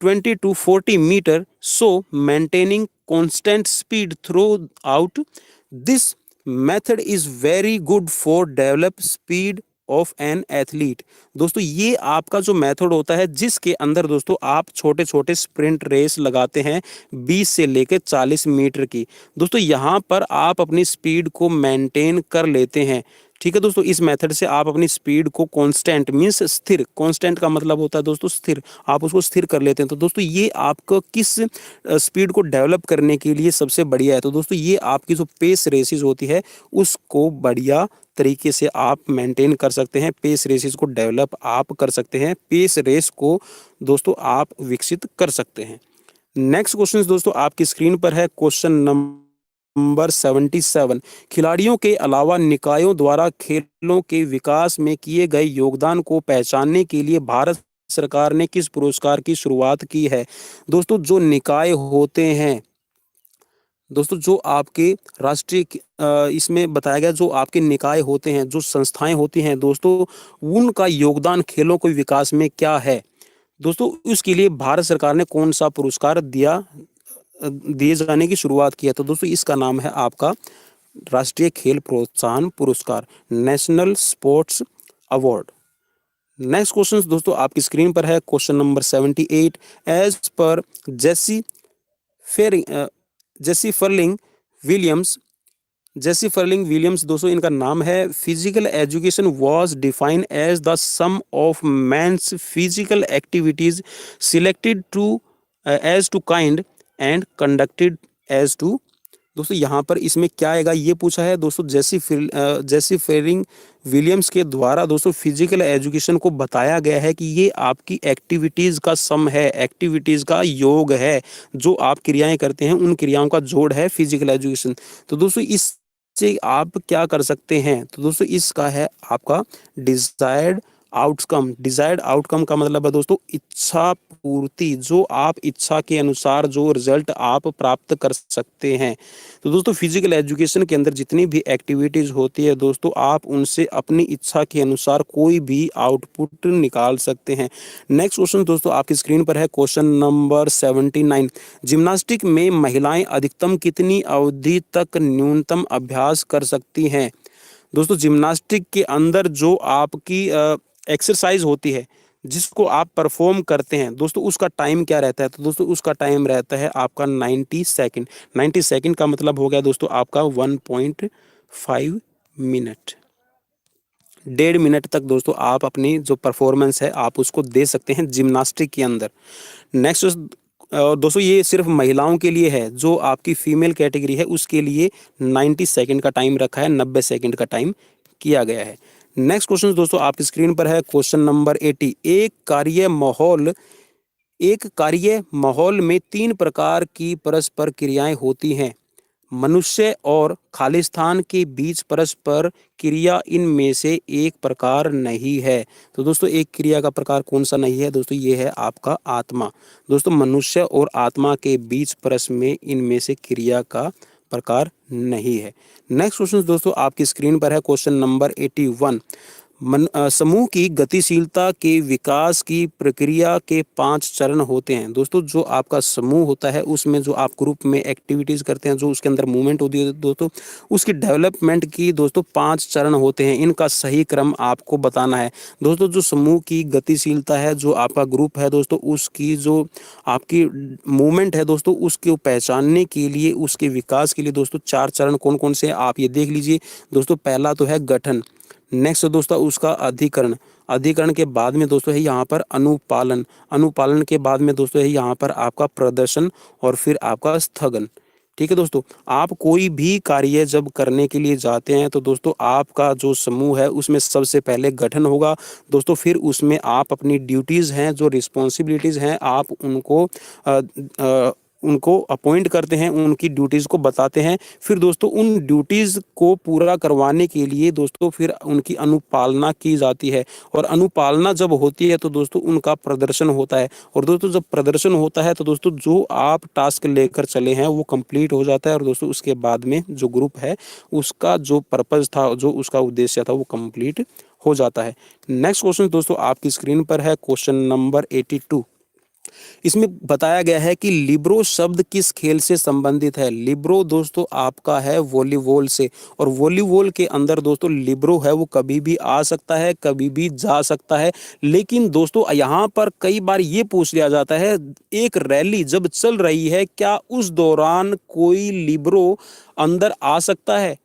20 to 40 meter, so maintaining constant speed throughout. This method is very good for develop speed of an athlete. दोस्तों ये आपका जो method होता है जिसके अंदर दोस्तों आप छोटे छोटे स्प्रिंट रेस लगाते हैं 20 से लेकर 40 मीटर की। दोस्तों यहाँ पर आप अपनी स्पीड को मेंटेन कर लेते हैं। ठीक है दोस्तों, इस मेथड से आप अपनी स्पीड को कांस्टेंट मींस स्थिर, कांस्टेंट का मतलब होता है दोस्तों स्थिर, आप उसको स्थिर कर लेते हैं। तो दोस्तों ये आपको किस स्पीड को डेवलप करने के लिए सबसे बढ़िया है? तो दोस्तों ये आपकी जो पेस रेसेस होती है उसको बढ़िया तरीके से आप मेंटेन कर सकते हैं, पेस रेसेस को डेवलप आप कर सकते हैं, पेस रेस को दोस्तों आप विकसित कर सकते हैं। नेक्स्ट क्वेश्चन दोस्तों आपकी स्क्रीन पर है क्वेश्चन नंबर 77, खिलाड़ियों के अलावा निकायों द्वारा खेलों के विकास में किए गए योगदान को पहचानने के लिए भारत सरकार ने किस पुरस्कार की शुरुआत की है? दोस्तों जो निकाय होते हैं दोस्तों, जो आपके राष्ट्रीय इसमें बताया गया जो आपके निकाय होते हैं, जो संस्थाएं होती हैं दोस्तों, उनका योगदान खेलों के विकास में क्या है? दोस्तों उसके लिए भारत सरकार ने कौन सा पुरस्कार दिए जाने की शुरुआत की है? तो दोस्तों इसका नाम है आपका राष्ट्रीय खेल प्रोत्साहन पुरस्कार, national sports award. Next question दोस्तों आपकी स्क्रीन पर है क्वेश्चन नंबर 78, एज पर जेसी फर्लिंग विलियम्स दोस्तों इनका नाम है, physical education was defined as the sum of man's physical activities selected to as to kind and conducted as to. दोस्तों यहाँ पर इसमें क्या आएगा ये पूछा है दोस्तों, जेसी फर्लिंग विलियम्स के द्वारा दोस्तों फिजिकल एजुकेशन को बताया गया है कि ये आपकी एक्टिविटीज़ का सम है, एक्टिविटीज़ का योग है, जो आप क्रियाएं करते हैं उन क्रियाओं का जोड़ है फिजिकल एजुकेशन। तो दोस्तों इससे आप क्या कर सकते हैं? तो दोस्तों इसका है आपका डिजायर्ड आउटकम। डिजायर्ड आउटकम का मतलब है दोस्तों इच्छा पूर्ति, जो आप इच्छा के अनुसार जो रिजल्ट आप प्राप्त कर सकते हैं। तो दोस्तों फिजिकल एजुकेशन के अंदर जितनी भी एक्टिविटीज होती है दोस्तों, आप उनसे अपनी इच्छा के अनुसार कोई भी आउटपुट निकाल सकते हैं। नेक्स्ट क्वेश्चन दोस्तों आपकी स्क्रीन पर है क्वेश्चन नंबर 79, जिम्नास्टिक में महिलाएं अधिकतम कितनी अवधि तक न्यूनतम अभ्यास कर सकती हैं? दोस्तों जिम्नास्टिक के अंदर जो आपकी एक्सरसाइज होती है जिसको आप परफॉर्म करते हैं दोस्तों, उसका टाइम क्या रहता है? तो दोस्तों उसका टाइम रहता है आपका 90 सेकंड। 90 सेकंड का मतलब हो गया दोस्तों आपका 1.5 मिनट, 1.5 मिनट तक दोस्तों आप अपनी जो परफॉर्मेंस है आप उसको दे सकते हैं जिम्नास्टिक के अंदर। नेक्स्ट दोस्तों ये सिर्फ महिलाओं के लिए है, जो आपकी फीमेल कैटेगरी है उसके लिए 90 सेकंड का टाइम रखा है, 90 सेकंड का टाइम किया गया है। नेक्स्ट क्वेश्चन दोस्तों आपकी स्क्रीन पर है क्वेश्चन नंबर 80। एक कार्य माहौल में 3 प्रकार की परस्पर क्रियाएं होती हैं। मनुष्य और खालिस्तान के बीच परस्पर क्रिया इनमें से एक प्रकार नहीं है। तो दोस्तों एक क्रिया का प्रकार कौन सा नहीं है दोस्तों, ये है आपका आत्मा। दोस्तों मनुष्य और आत्मा के बीच परस्पर में इनमें से क्रिया का प्रकार नहीं है। नेक्स्ट क्वेश्चन दोस्तों आपकी स्क्रीन पर है क्वेश्चन नंबर 81। समूह की गतिशीलता के विकास की प्रक्रिया के 5 चरण होते हैं। दोस्तों जो आपका समूह होता है उसमें जो आप ग्रुप में एक्टिविटीज करते हैं, जो उसके अंदर मूवमेंट होती है दोस्तों, उसकी डेवलपमेंट की दोस्तों 5 चरण होते हैं। इनका सही क्रम आपको बताना है। दोस्तों जो समूह की गतिशीलता है, जो आपका ग्रुप है दोस्तों, उसकी जो आपकी मूवमेंट है दोस्तों, उसको पहचानने के लिए, उसके विकास के लिए दोस्तों 4 चरण कौन कौन से हैं आप ये देख लीजिए। दोस्तों पहला तो है गठन, नेक्स्ट दोस्तों उसका अधिकरण, अधिकरण के बाद में दोस्तों है यहाँ पर अनुपालन, अनुपालन के बाद में दोस्तों है यहाँ पर आपका प्रदर्शन और फिर आपका स्थगन। ठीक है दोस्तों, आप कोई भी कार्य जब करने के लिए जाते हैं तो दोस्तों आपका जो समूह है उसमें सबसे पहले गठन होगा दोस्तों, फिर उसमें आप अपनी ड्यूटीज़ हैं, जो रिस्पॉन्सिबिलिटीज़ हैं, आप उनको अपॉइंट करते हैं, उनकी ड्यूटीज़ को बताते हैं। फिर दोस्तों उन ड्यूटीज़ को पूरा करवाने के लिए दोस्तों फिर उनकी अनुपालना की जाती है, और अनुपालना जब होती है तो दोस्तों उनका प्रदर्शन होता है, और दोस्तों जब प्रदर्शन होता है तो दोस्तों जो आप टास्क लेकर चले हैं वो कंप्लीट हो जाता है, और दोस्तों उसके बाद में जो ग्रुप है उसका जो पर्पज़ था, जो उसका उद्देश्य था, वो कंप्लीट हो जाता है। नेक्स्ट क्वेश्चन दोस्तों आपकी स्क्रीन पर है क्वेश्चन नंबर 82। इसमें बताया गया है कि लिब्रो शब्द किस खेल से संबंधित है। लिब्रो दोस्तों आपका है वॉलीबॉल से, और वॉलीबॉल के अंदर दोस्तों लिब्रो है वो कभी भी आ सकता है, कभी भी जा सकता है। लेकिन दोस्तों यहाँ पर कई बार ये पूछ लिया जाता है, एक रैली जब चल रही है क्या उस दौरान कोई लिब्रो अंदर आ सकता है।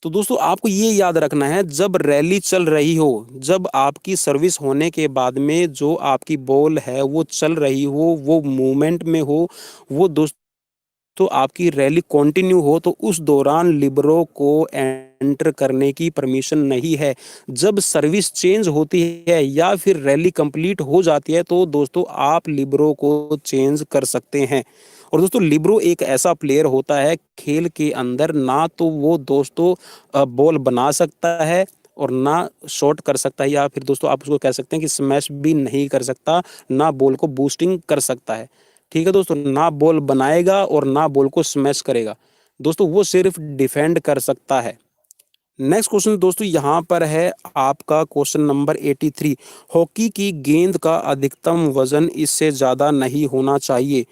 तो दोस्तों आपको ये याद रखना है, जब रैली चल रही हो, जब आपकी सर्विस होने के बाद में जो आपकी बॉल है वो चल रही हो, वो मूवमेंट में हो, वो दोस्तों तो आपकी रैली कंटिन्यू हो, तो उस दौरान लिबरो को एंटर करने की परमिशन नहीं है। जब सर्विस चेंज होती है या फिर रैली कंप्लीट हो जाती है तो दोस्तों आप लिबरो को चेंज कर सकते हैं। और दोस्तों लिबरो एक ऐसा प्लेयर होता है खेल के अंदर, ना तो वो दोस्तों बॉल बना सकता है और ना शॉट कर सकता है, या फिर दोस्तों आप उसको कह सकते हैं कि स्मैश भी नहीं कर सकता, ना बॉल को बूस्टिंग कर सकता है। ठीक है दोस्तों, ना बॉल बनाएगा और ना बॉल को स्मैश करेगा दोस्तों, वो सिर्फ डिफेंड कर सकता है। नेक्स्ट क्वेश्चन दोस्तों यहाँ पर है आपका क्वेश्चन नंबर 83। हॉकी की गेंद का अधिकतम वजन इससे ज़्यादा नहीं होना चाहिए।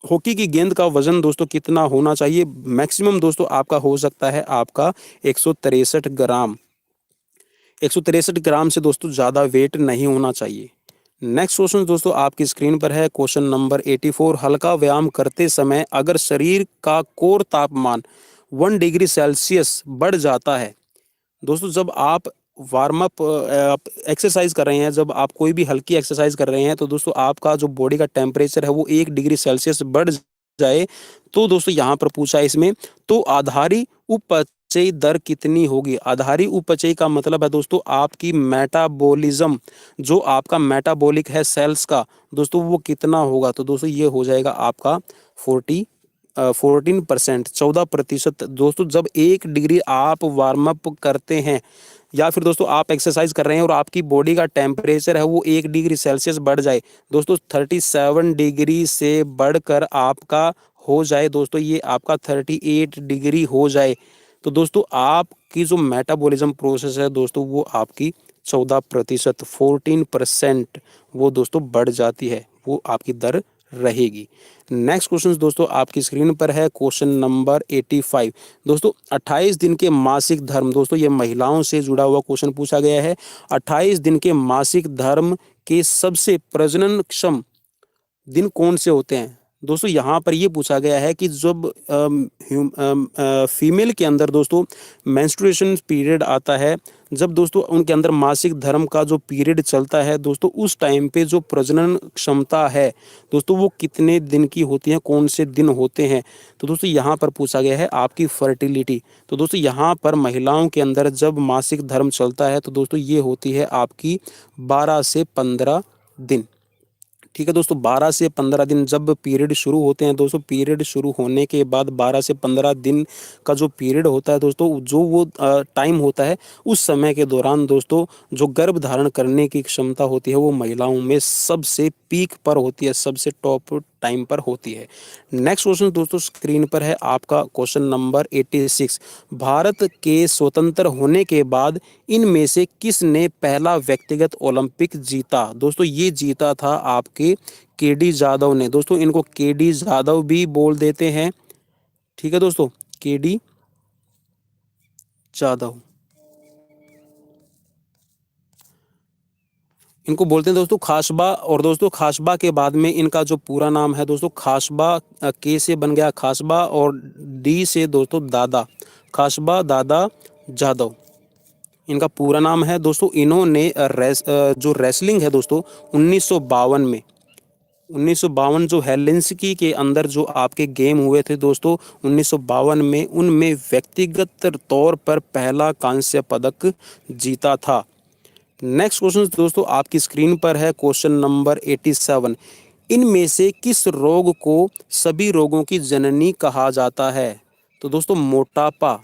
हॉकी की गेंद का वजन दोस्तों कितना होना चाहिए। मैक्सिमम दोस्तों आपका हो सकता है आपका 163 ग्राम, 163 ग्राम से दोस्तों ज़्यादा वेट नहीं होना चाहिए। नेक्स्ट क्वेश्चन दोस्तों आपकी स्क्रीन पर है क्वेश्चन नंबर 84। हल्का व्यायाम करते समय अगर शरीर का कोर तापमान 1 डिग्री सेल्सियस बढ़ जाता है। दोस्तों जब आप वार्म अप एक्सरसाइज कर रहे हैं, जब आप कोई भी हल्की एक्सरसाइज कर रहे हैं तो दोस्तों आपका जो बॉडी का टेम्परेचर है वो 1 डिग्री सेल्सियस बढ़ जाए, तो दोस्तों यहाँ पर पूछा है इसमें, तो आधारी उपचयी दर कितनी होगी। आधारी उपचयी का मतलब है दोस्तों आपकी मेटाबॉलिज्म, जो आपका मेटाबॉलिक है सेल्स का दोस्तों वो कितना होगा। तो दोस्तों ये हो जाएगा आपका 14%, 14%। दोस्तों जब 1 डिग्री आप वार्म अप करते हैं या फिर दोस्तों आप एक्सरसाइज कर रहे हैं और आपकी बॉडी का टेम्परेचर है वो 1 डिग्री सेल्सियस बढ़ जाए दोस्तों, 37 डिग्री से बढ़कर आपका हो जाए दोस्तों, ये आपका 38 डिग्री हो जाए, तो दोस्तों आपकी जो मेटाबॉलिज्म प्रोसेस है दोस्तों वो आपकी 14%, 14% वो दोस्तों बढ़ जाती है, वो आपकी दर रहेगी। नेक्स्ट क्वेश्चन दोस्तों आपकी स्क्रीन पर है क्वेश्चन नंबर 85। दोस्तों 28 दिन के मासिक धर्म, दोस्तों ये महिलाओं से जुड़ा हुआ क्वेश्चन पूछा गया है। 28 दिन के मासिक धर्म के सबसे प्रजननक्षम दिन कौन से होते हैं। दोस्तों यहाँ पर ये पूछा गया है कि जब फीमेल के अंदर दोस्तों मेंस्ट्रुएशन पीरियड आता है जब दोस्तों उनके अंदर मासिक धर्म का जो पीरियड चलता है दोस्तों, उस टाइम पे जो प्रजनन क्षमता है दोस्तों वो कितने दिन की होती है, कौन से दिन होते हैं। तो दोस्तों यहाँ पर पूछा गया है आपकी फर्टिलिटी। तो दोस्तों यहाँ पर महिलाओं के अंदर जब मासिक धर्म चलता है तो दोस्तों ये होती है आपकी 12 से 15 दिन। ठीक है दोस्तों, 12 से 15 दिन जब पीरियड शुरू होते हैं दोस्तों, पीरियड शुरू होने के बाद 12 से 15 दिन का जो पीरियड होता है दोस्तों, जो वो टाइम होता है, उस समय के दौरान दोस्तों जो गर्भ धारण करने की क्षमता होती है वो महिलाओं में सबसे पीक पर होती है, सबसे टॉप टाइम पर होती है। नेक्स्ट क्वेश्चन दोस्तों स्क्रीन पर है आपका क्वेश्चन नंबर 86। भारत के स्वतंत्र होने के बाद इनमें से किसने पहला व्यक्तिगत ओलंपिक जीता। दोस्तों ये जीता था आपके केडी जाधव ने। दोस्तों इनको केडी जाधव भी बोल देते हैं। ठीक है दोस्तों, केडी जाधव इनको बोलते हैं दोस्तों खासबा। और दोस्तों खासबा के बाद में इनका जो पूरा नाम है दोस्तों, खासबा के से बन गया खासबा और डी से दोस्तों दादा, खासबा दादा जाधव इनका पूरा नाम है दोस्तों। इन्होंने जो रेसलिंग है दोस्तों 1952 में, 1952 जो हेलेंसिकी के अंदर जो आपके गेम हुए थे दोस्तों 1952 में, उनमें व्यक्तिगत तौर पर पहला कांस्य पदक जीता था। नेक्स्ट क्वेश्चन दोस्तों आपकी स्क्रीन पर है क्वेश्चन नंबर 87। इनमें से किस रोग को सभी रोगों की जननी कहा जाता है। तो दोस्तों मोटापा,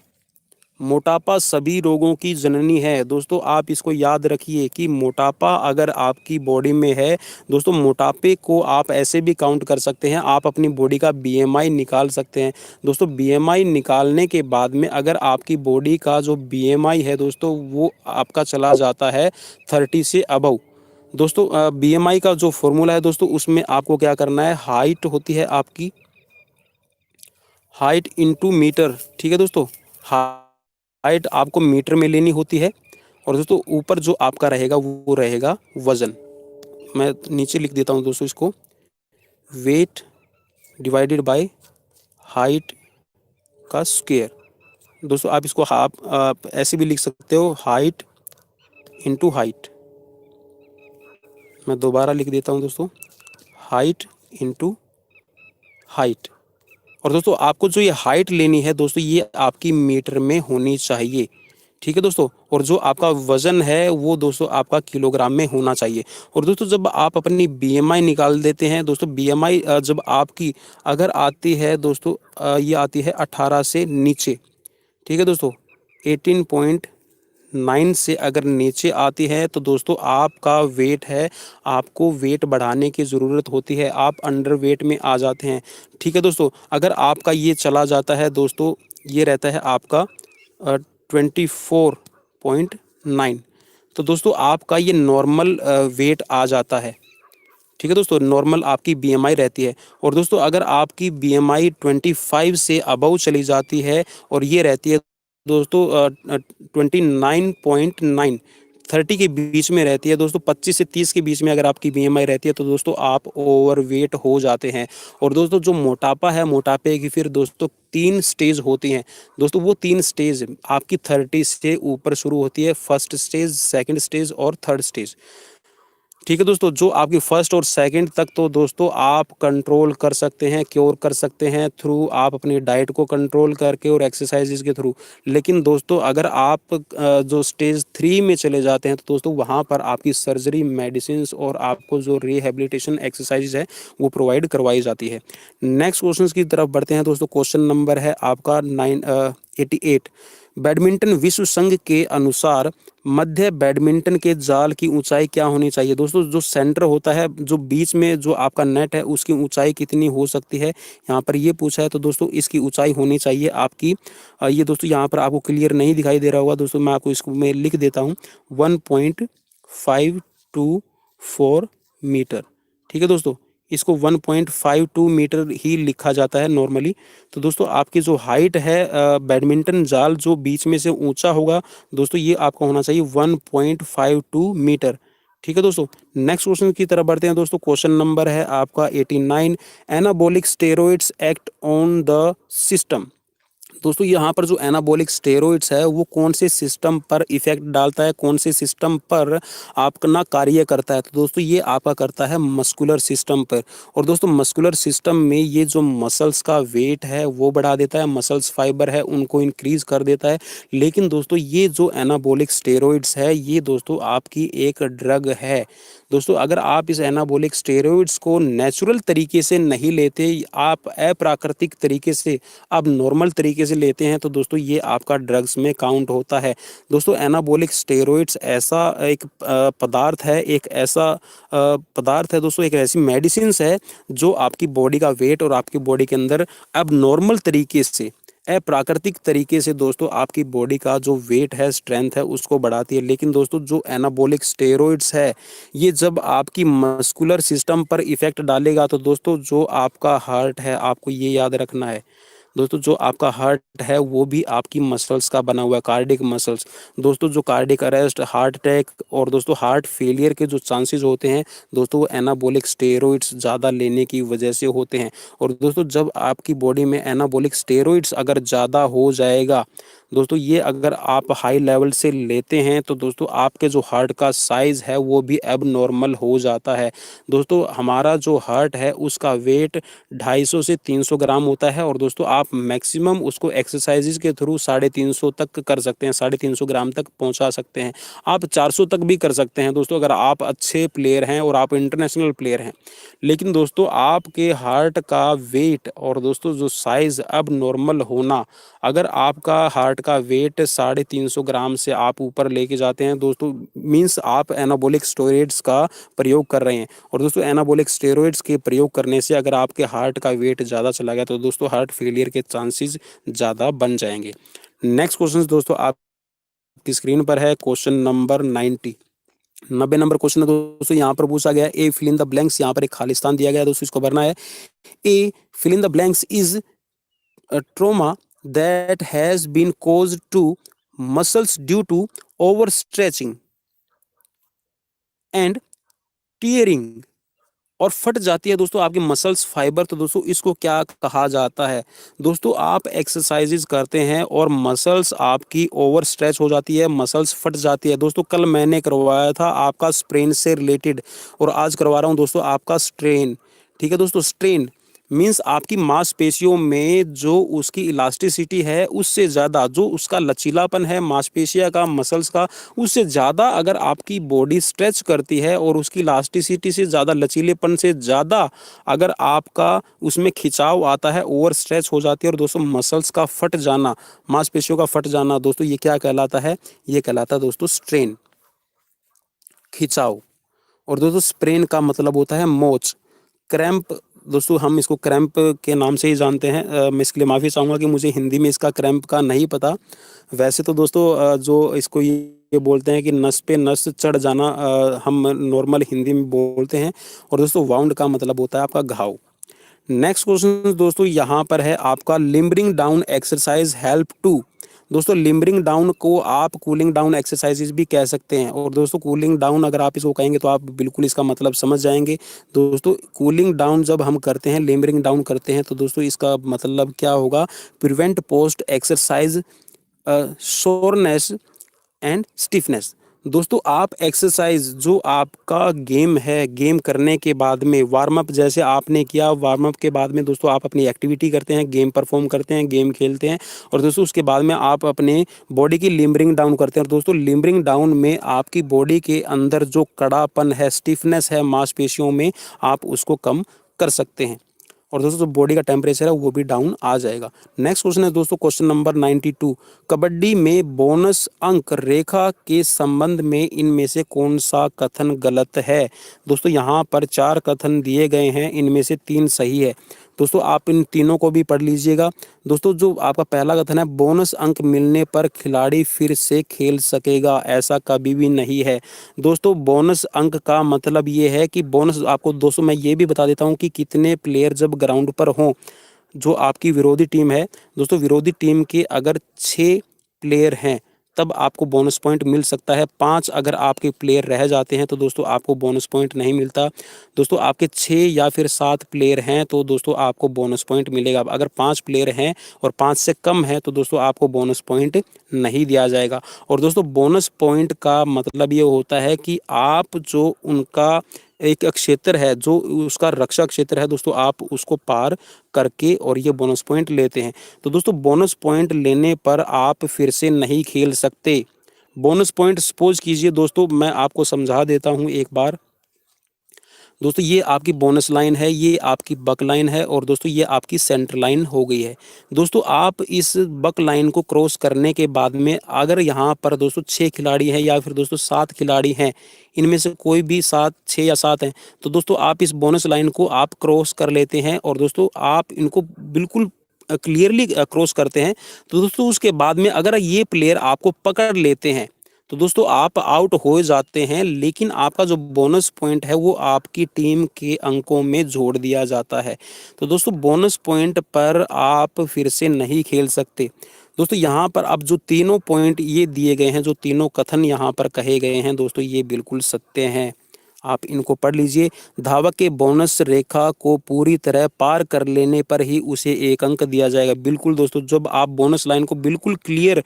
मोटापा सभी रोगों की जननी है। दोस्तों आप इसको याद रखिए कि मोटापा अगर आपकी बॉडी में है दोस्तों, मोटापे को आप ऐसे भी काउंट कर सकते हैं, आप अपनी बॉडी का बीएमआई निकाल सकते हैं। दोस्तों बीएमआई निकालने के बाद में अगर आपकी बॉडी का जो बीएमआई है दोस्तों वो आपका चला जाता है 30 से अबव। दोस्तों बीएमआई का जो फॉर्मूला है दोस्तों, उसमें आपको क्या करना है, हाइट होती है आपकी, हाइट इंटू मीटर। ठीक है दोस्तों, हाइट आपको मीटर में लेनी होती है और दोस्तों ऊपर जो आपका रहेगा वो रहेगा वजन। मैं नीचे लिख देता हूँ दोस्तों इसको, वेट डिवाइडेड बाय हाइट का स्क्वायर। दोस्तों आप इसको आप ऐसे भी लिख सकते हो, हाइट इंटू हाइट। मैं दोबारा लिख देता हूँ दोस्तों, हाइट इंटू हाइट। और दोस्तों आपको जो ये हाइट लेनी है दोस्तों, ये आपकी मीटर में होनी चाहिए। ठीक है दोस्तों, और जो आपका वजन है वो दोस्तों आपका किलोग्राम में होना चाहिए। और दोस्तों जब आप अपनी बीएमआई निकाल देते हैं दोस्तों, बीएमआई जब आपकी अगर आती है दोस्तों, ये आती है 18 से नीचे। ठीक है दोस्तों, 18.9 से अगर नीचे आती है तो दोस्तों आपका वेट है, आपको वेट बढ़ाने की ज़रूरत होती है, आप अंडर वेट में आ जाते हैं। ठीक है दोस्तों, अगर आपका ये चला जाता है दोस्तों, ये रहता है आपका 24.9, तो दोस्तों आपका ये नॉर्मल वेट आ जाता है। ठीक है दोस्तों, नॉर्मल आपकी बीएमआई रहती है। और दोस्तों अगर आपकी बीएमआई 25 से अबव चली जाती है और ये रहती है दोस्तों 29.9, 30 के बीच में रहती है दोस्तों, 25 से 30 के बीच में अगर आपकी बीएमआई रहती है तो दोस्तों आप ओवरवेट हो जाते हैं। और दोस्तों जो मोटापा है, मोटापे की फिर दोस्तों 3 स्टेज होती हैं। दोस्तों वो 3 स्टेज आपकी 30 से ऊपर शुरू होती है, फर्स्ट स्टेज, सेकंड स्टेज और थर्ड स्टेज। ठीक है दोस्तों, जो आपकी फर्स्ट और सेकंड तक तो दोस्तों आप कंट्रोल कर सकते हैं, क्योर कर सकते हैं थ्रू आप अपनी डाइट को कंट्रोल करके और एक्सरसाइजेज के थ्रू। लेकिन दोस्तों अगर आप जो स्टेज 3 में चले जाते हैं तो दोस्तों वहाँ पर आपकी सर्जरी, मेडिसिन और आपको जो रिहेबिलिटेशन एक्सरसाइज है वो प्रोवाइड करवाई जाती है। नेक्स्ट क्वेश्चन की तरफ बढ़ते हैं दोस्तों। क्वेश्चन नंबर है आपका 88। बैडमिंटन विश्व संघ के अनुसार मध्य बैडमिंटन के जाल की ऊंचाई क्या होनी चाहिए। दोस्तों जो सेंटर होता है, जो बीच में जो आपका नेट है, उसकी ऊंचाई कितनी हो सकती है, यहाँ पर ये पूछा है। तो दोस्तों इसकी ऊंचाई होनी चाहिए आपकी, ये दोस्तों यहाँ पर आपको क्लियर नहीं दिखाई दे रहा होगा दोस्तों, मैं आपको इसको मैं लिख देता हूँ, 1.524 मीटर। ठीक है दोस्तों, इसको 1.52 मीटर ही लिखा जाता है नॉर्मली। तो दोस्तों आपकी जो हाइट है, बैडमिंटन जाल जो बीच में से ऊंचा होगा दोस्तों, ये आपका होना चाहिए 1.52 मीटर। ठीक है दोस्तों, नेक्स्ट क्वेश्चन की तरफ बढ़ते हैं दोस्तों। क्वेश्चन नंबर है आपका 89। Anabolic steroids act on the system. दोस्तों यहाँ पर जो एनाबॉलिक स्टेरॉइड्स है वो कौन से सिस्टम पर इफेक्ट डालता है, कौन से सिस्टम पर आपका कार्य करता है, तो दोस्तों ये आपका करता है मस्कुलर सिस्टम पर। और दोस्तों मस्कुलर सिस्टम में ये जो मसल्स का वेट है वो बढ़ा देता है, मसल्स फाइबर है उनको इंक्रीज कर देता है। लेकिन दोस्तों ये जो एनाबॉलिक स्टेरॉइड्स है ये दोस्तों आपकी एक ड्रग है। दोस्तों अगर आप इस एनाबॉलिक स्टेरॉइड्स को नेचुरल तरीके से नहीं लेते, आप अप्राकृतिक तरीके से, आप नॉर्मल तरीके से लेते हैं, तो दोस्तों ये आपका ड्रग्स में काउंट होता है। दोस्तों एनाबॉलिक स्टेरॉइड्स ऐसा एक पदार्थ है, एक ऐसा पदार्थ है दोस्तों, एक ऐसी मेडिसिन है जो आपकी बॉडी का वेट और आपकी बॉडी के अंदर अब नॉर्मल तरीके से, अप्राकृतिक तरीके से दोस्तों आपकी बॉडी का जो वेट है, स्ट्रेंथ है, उसको बढ़ाती है। लेकिन दोस्तों जो एनाबॉलिक स्टेरॉइड्स है ये जब आपकी मस्कुलर सिस्टम पर इफेक्ट डालेगा तो दोस्तों जो आपका हार्ट है, आपको ये याद रखना है दोस्तों, जो आपका हार्ट है वो भी आपकी मसल्स का बना हुआ है, कार्डिक मसल्स। दोस्तों जो कार्डिक अरेस्ट, हार्ट अटैक और दोस्तों हार्ट फेलियर के जो चांसेस होते हैं दोस्तों वो एनाबॉलिक स्टेरॉइड्स ज़्यादा लेने की वजह से होते हैं। और दोस्तों जब आपकी बॉडी में एनाबॉलिक स्टेरॉइड्स अगर ज़्यादा हो जाएगा दोस्तों, ये अगर आप हाई लेवल से लेते हैं तो दोस्तों आपके जो हार्ट का साइज़ है वो भी अब नॉर्मल हो जाता है। दोस्तों हमारा जो हार्ट है उसका वेट 250 से 300 ग्राम होता है और दोस्तों आप मैक्सिमम उसको एक्सरसाइजेज के थ्रू 350 तक कर सकते हैं, 350 ग्राम तक पहुंचा सकते हैं। आप 400 तक भी कर सकते हैं दोस्तों अगर आप अच्छे प्लेयर हैं और आप इंटरनेशनल प्लेयर हैं। लेकिन दोस्तों आपके हार्ट का वेट और दोस्तों जो साइज़ अब नॉर्मल होना, अगर आपका हार्ट का वेट 350 ग्राम से आप ऊपर लेके जाते हैं दोस्तों, मीन्स आप एनाबॉलिक स्टेरॉइड्स का प्रयोग कर रहे हैं। और दोस्तों एनाबॉलिक स्टेरॉइड्स के प्रयोग करने से अगर आपके हार्ट का वेट ज़्यादा चला गया तो दोस्तों हार्ट फेलियर के चांसेस ज़्यादा बन जाएंगे। नेक्स्ट क्वेश्चन दोस्तों आपकी स्क्रीन पर है, क्वेश्चन नंबर 90 नंबर क्वेश्चन है दोस्तों। यहाँ पर पूछा गया ए फिल इन द ब्लैंक्स, यहाँ पर एक खालिस्तान दिया गया है दोस्तों, इसको भरना है। A fill in the blanks is trauma that has been caused to muscles due to overstretching and tearing, और फट जाती है दोस्तों आपकी मसल्स फाइबर, तो दोस्तों इसको क्या कहा जाता है। दोस्तों आप एक्सरसाइजेज करते हैं और मसल्स आपकी ओवर स्ट्रेच हो जाती है, मसल्स फट जाती है। दोस्तों कल मैंने करवाया था आपका स्प्रेन से रिलेटेड और आज करवा रहा हूँ दोस्तों आपका स्ट्रेन। ठीक है दोस्तों, स्ट्रेन मीन्स आपकी मांसपेशियों में जो उसकी इलास्टिसिटी है उससे ज़्यादा, जो उसका लचीलापन है मांसपेशिया का, मसल्स का, उससे ज़्यादा अगर आपकी बॉडी स्ट्रेच करती है और उसकी इलास्टिसिटी से ज़्यादा, लचीलेपन से ज़्यादा अगर आपका उसमें खिंचाव आता है, ओवर स्ट्रेच हो जाती है और दोस्तों मसल्स का फट जाना, मांसपेशियों का फट जाना, दोस्तों ये क्या कहलाता है, ये कहलाता है दोस्तों स्ट्रेन, खिंचाव। और दोस्तों स्प्रेन का मतलब होता है मोच, क्रैम्प। दोस्तों हम इसको क्रैम्प के नाम से ही जानते हैं। मैं इसके लिए माफ़ी चाहूँगा कि मुझे हिंदी में इसका क्रैम्प का नहीं पता। वैसे तो दोस्तों जो इसको ये बोलते हैं कि नस पे नस चढ़ जाना, हम नॉर्मल हिंदी में बोलते हैं। और दोस्तों वाउंड का मतलब होता है आपका घाव। नेक्स्ट क्वेश्चन दोस्तों यहाँ पर है आपका, limbering down exercise help to. दोस्तों लिम्बरिंग डाउन को आप कूलिंग डाउन एक्सरसाइजेज भी कह सकते हैं। और दोस्तों कूलिंग डाउन अगर आप इसको कहेंगे तो आप बिल्कुल इसका मतलब समझ जाएंगे। दोस्तों कूलिंग डाउन जब हम करते हैं, लिम्बरिंग डाउन करते हैं, तो दोस्तों इसका मतलब क्या होगा, prevent post exercise soreness and stiffness. दोस्तों आप एक्सरसाइज जो आपका गेम है, गेम करने के बाद में वार्म अप जैसे आपने किया, वार्म अप के बाद में दोस्तों आप अपनी एक्टिविटी करते हैं, गेम परफॉर्म करते हैं, गेम खेलते हैं, और दोस्तों उसके बाद में आप अपने बॉडी की लिम्बरिंग डाउन करते हैं। और दोस्तों लिम्बरिंग डाउन में आपकी बॉडी के अंदर जो कड़ापन है, स्टिफनेस है मांसपेशियों में, आप उसको कम कर सकते हैं। और दोस्तों जो बॉडी का टेम्परेचर है वो भी डाउन आ जाएगा। नेक्स्ट क्वेश्चन है दोस्तों, क्वेश्चन नंबर 92, कबड्डी में बोनस अंक रेखा के संबंध में इनमें से कौन सा कथन गलत है। दोस्तों यहाँ पर 4 कथन दिए गए हैं, इनमें से 3 सही है। दोस्तों आप इन तीनों को भी पढ़ लीजिएगा। दोस्तों जो आपका पहला कथन है, बोनस अंक मिलने पर खिलाड़ी फिर से खेल सकेगा, ऐसा कभी भी नहीं है। दोस्तों बोनस अंक का मतलब ये है कि बोनस आपको, दोस्तों मैं ये भी बता देता हूँ कि कितने प्लेयर जब ग्राउंड पर हों, जो आपकी विरोधी टीम है दोस्तों, विरोधी टीम के अगर 6 प्लेयर हैं तब आपको बोनस पॉइंट मिल सकता है। 5 अगर आपके प्लेयर रह जाते हैं तो दोस्तों आपको बोनस पॉइंट नहीं मिलता। दोस्तों आपके 6 या फिर 7 प्लेयर हैं तो दोस्तों आपको बोनस पॉइंट मिलेगा। अगर 5 प्लेयर हैं और 5 से कम है तो दोस्तों आपको बोनस पॉइंट नहीं दिया जाएगा। और दोस्तों बोनस पॉइंट का मतलब ये होता है कि आप जो उनका एक क्षेत्र है, जो उसका रक्षा क्षेत्र है दोस्तों, आप उसको पार करके और ये बोनस पॉइंट लेते हैं। तो दोस्तों बोनस पॉइंट लेने पर आप फिर से नहीं खेल सकते। बोनस पॉइंट सपोज कीजिए दोस्तों, मैं आपको समझा देता हूँ एक बार। दोस्तों ये आपकी बोनस लाइन है, ये आपकी बक लाइन है और दोस्तों ये आपकी सेंटर लाइन हो गई है। दोस्तों आप इस बक लाइन को क्रॉस करने के बाद में अगर यहाँ पर दोस्तों 6 खिलाड़ी हैं या फिर दोस्तों 7 खिलाड़ी हैं, इनमें से कोई भी 7, 6 या 7 हैं, तो दोस्तों आप इस बोनस लाइन को आप क्रॉस कर लेते हैं और दोस्तों आप इनको बिल्कुल क्लियरली क्रॉस करते हैं। तो दोस्तों उसके बाद में अगर ये प्लेयर आपको पकड़ लेते हैं तो दोस्तों आप आउट हो जाते हैं, लेकिन आपका जो बोनस पॉइंट है वो आपकी टीम के अंकों में जोड़ दिया जाता है। तो दोस्तों बोनस पॉइंट पर आप फिर से नहीं खेल सकते। दोस्तों यहाँ पर अब जो तीनों पॉइंट ये दिए गए हैं, जो तीनों कथन यहाँ पर कहे गए हैं दोस्तों, ये बिल्कुल सत्य हैं। आप इनको पढ़ लीजिए। धावक के बोनस रेखा को पूरी तरह पार कर लेने पर ही उसे 1 अंक दिया जाएगा। बिल्कुल दोस्तों, जब आप बोनस लाइन को बिल्कुल क्लियर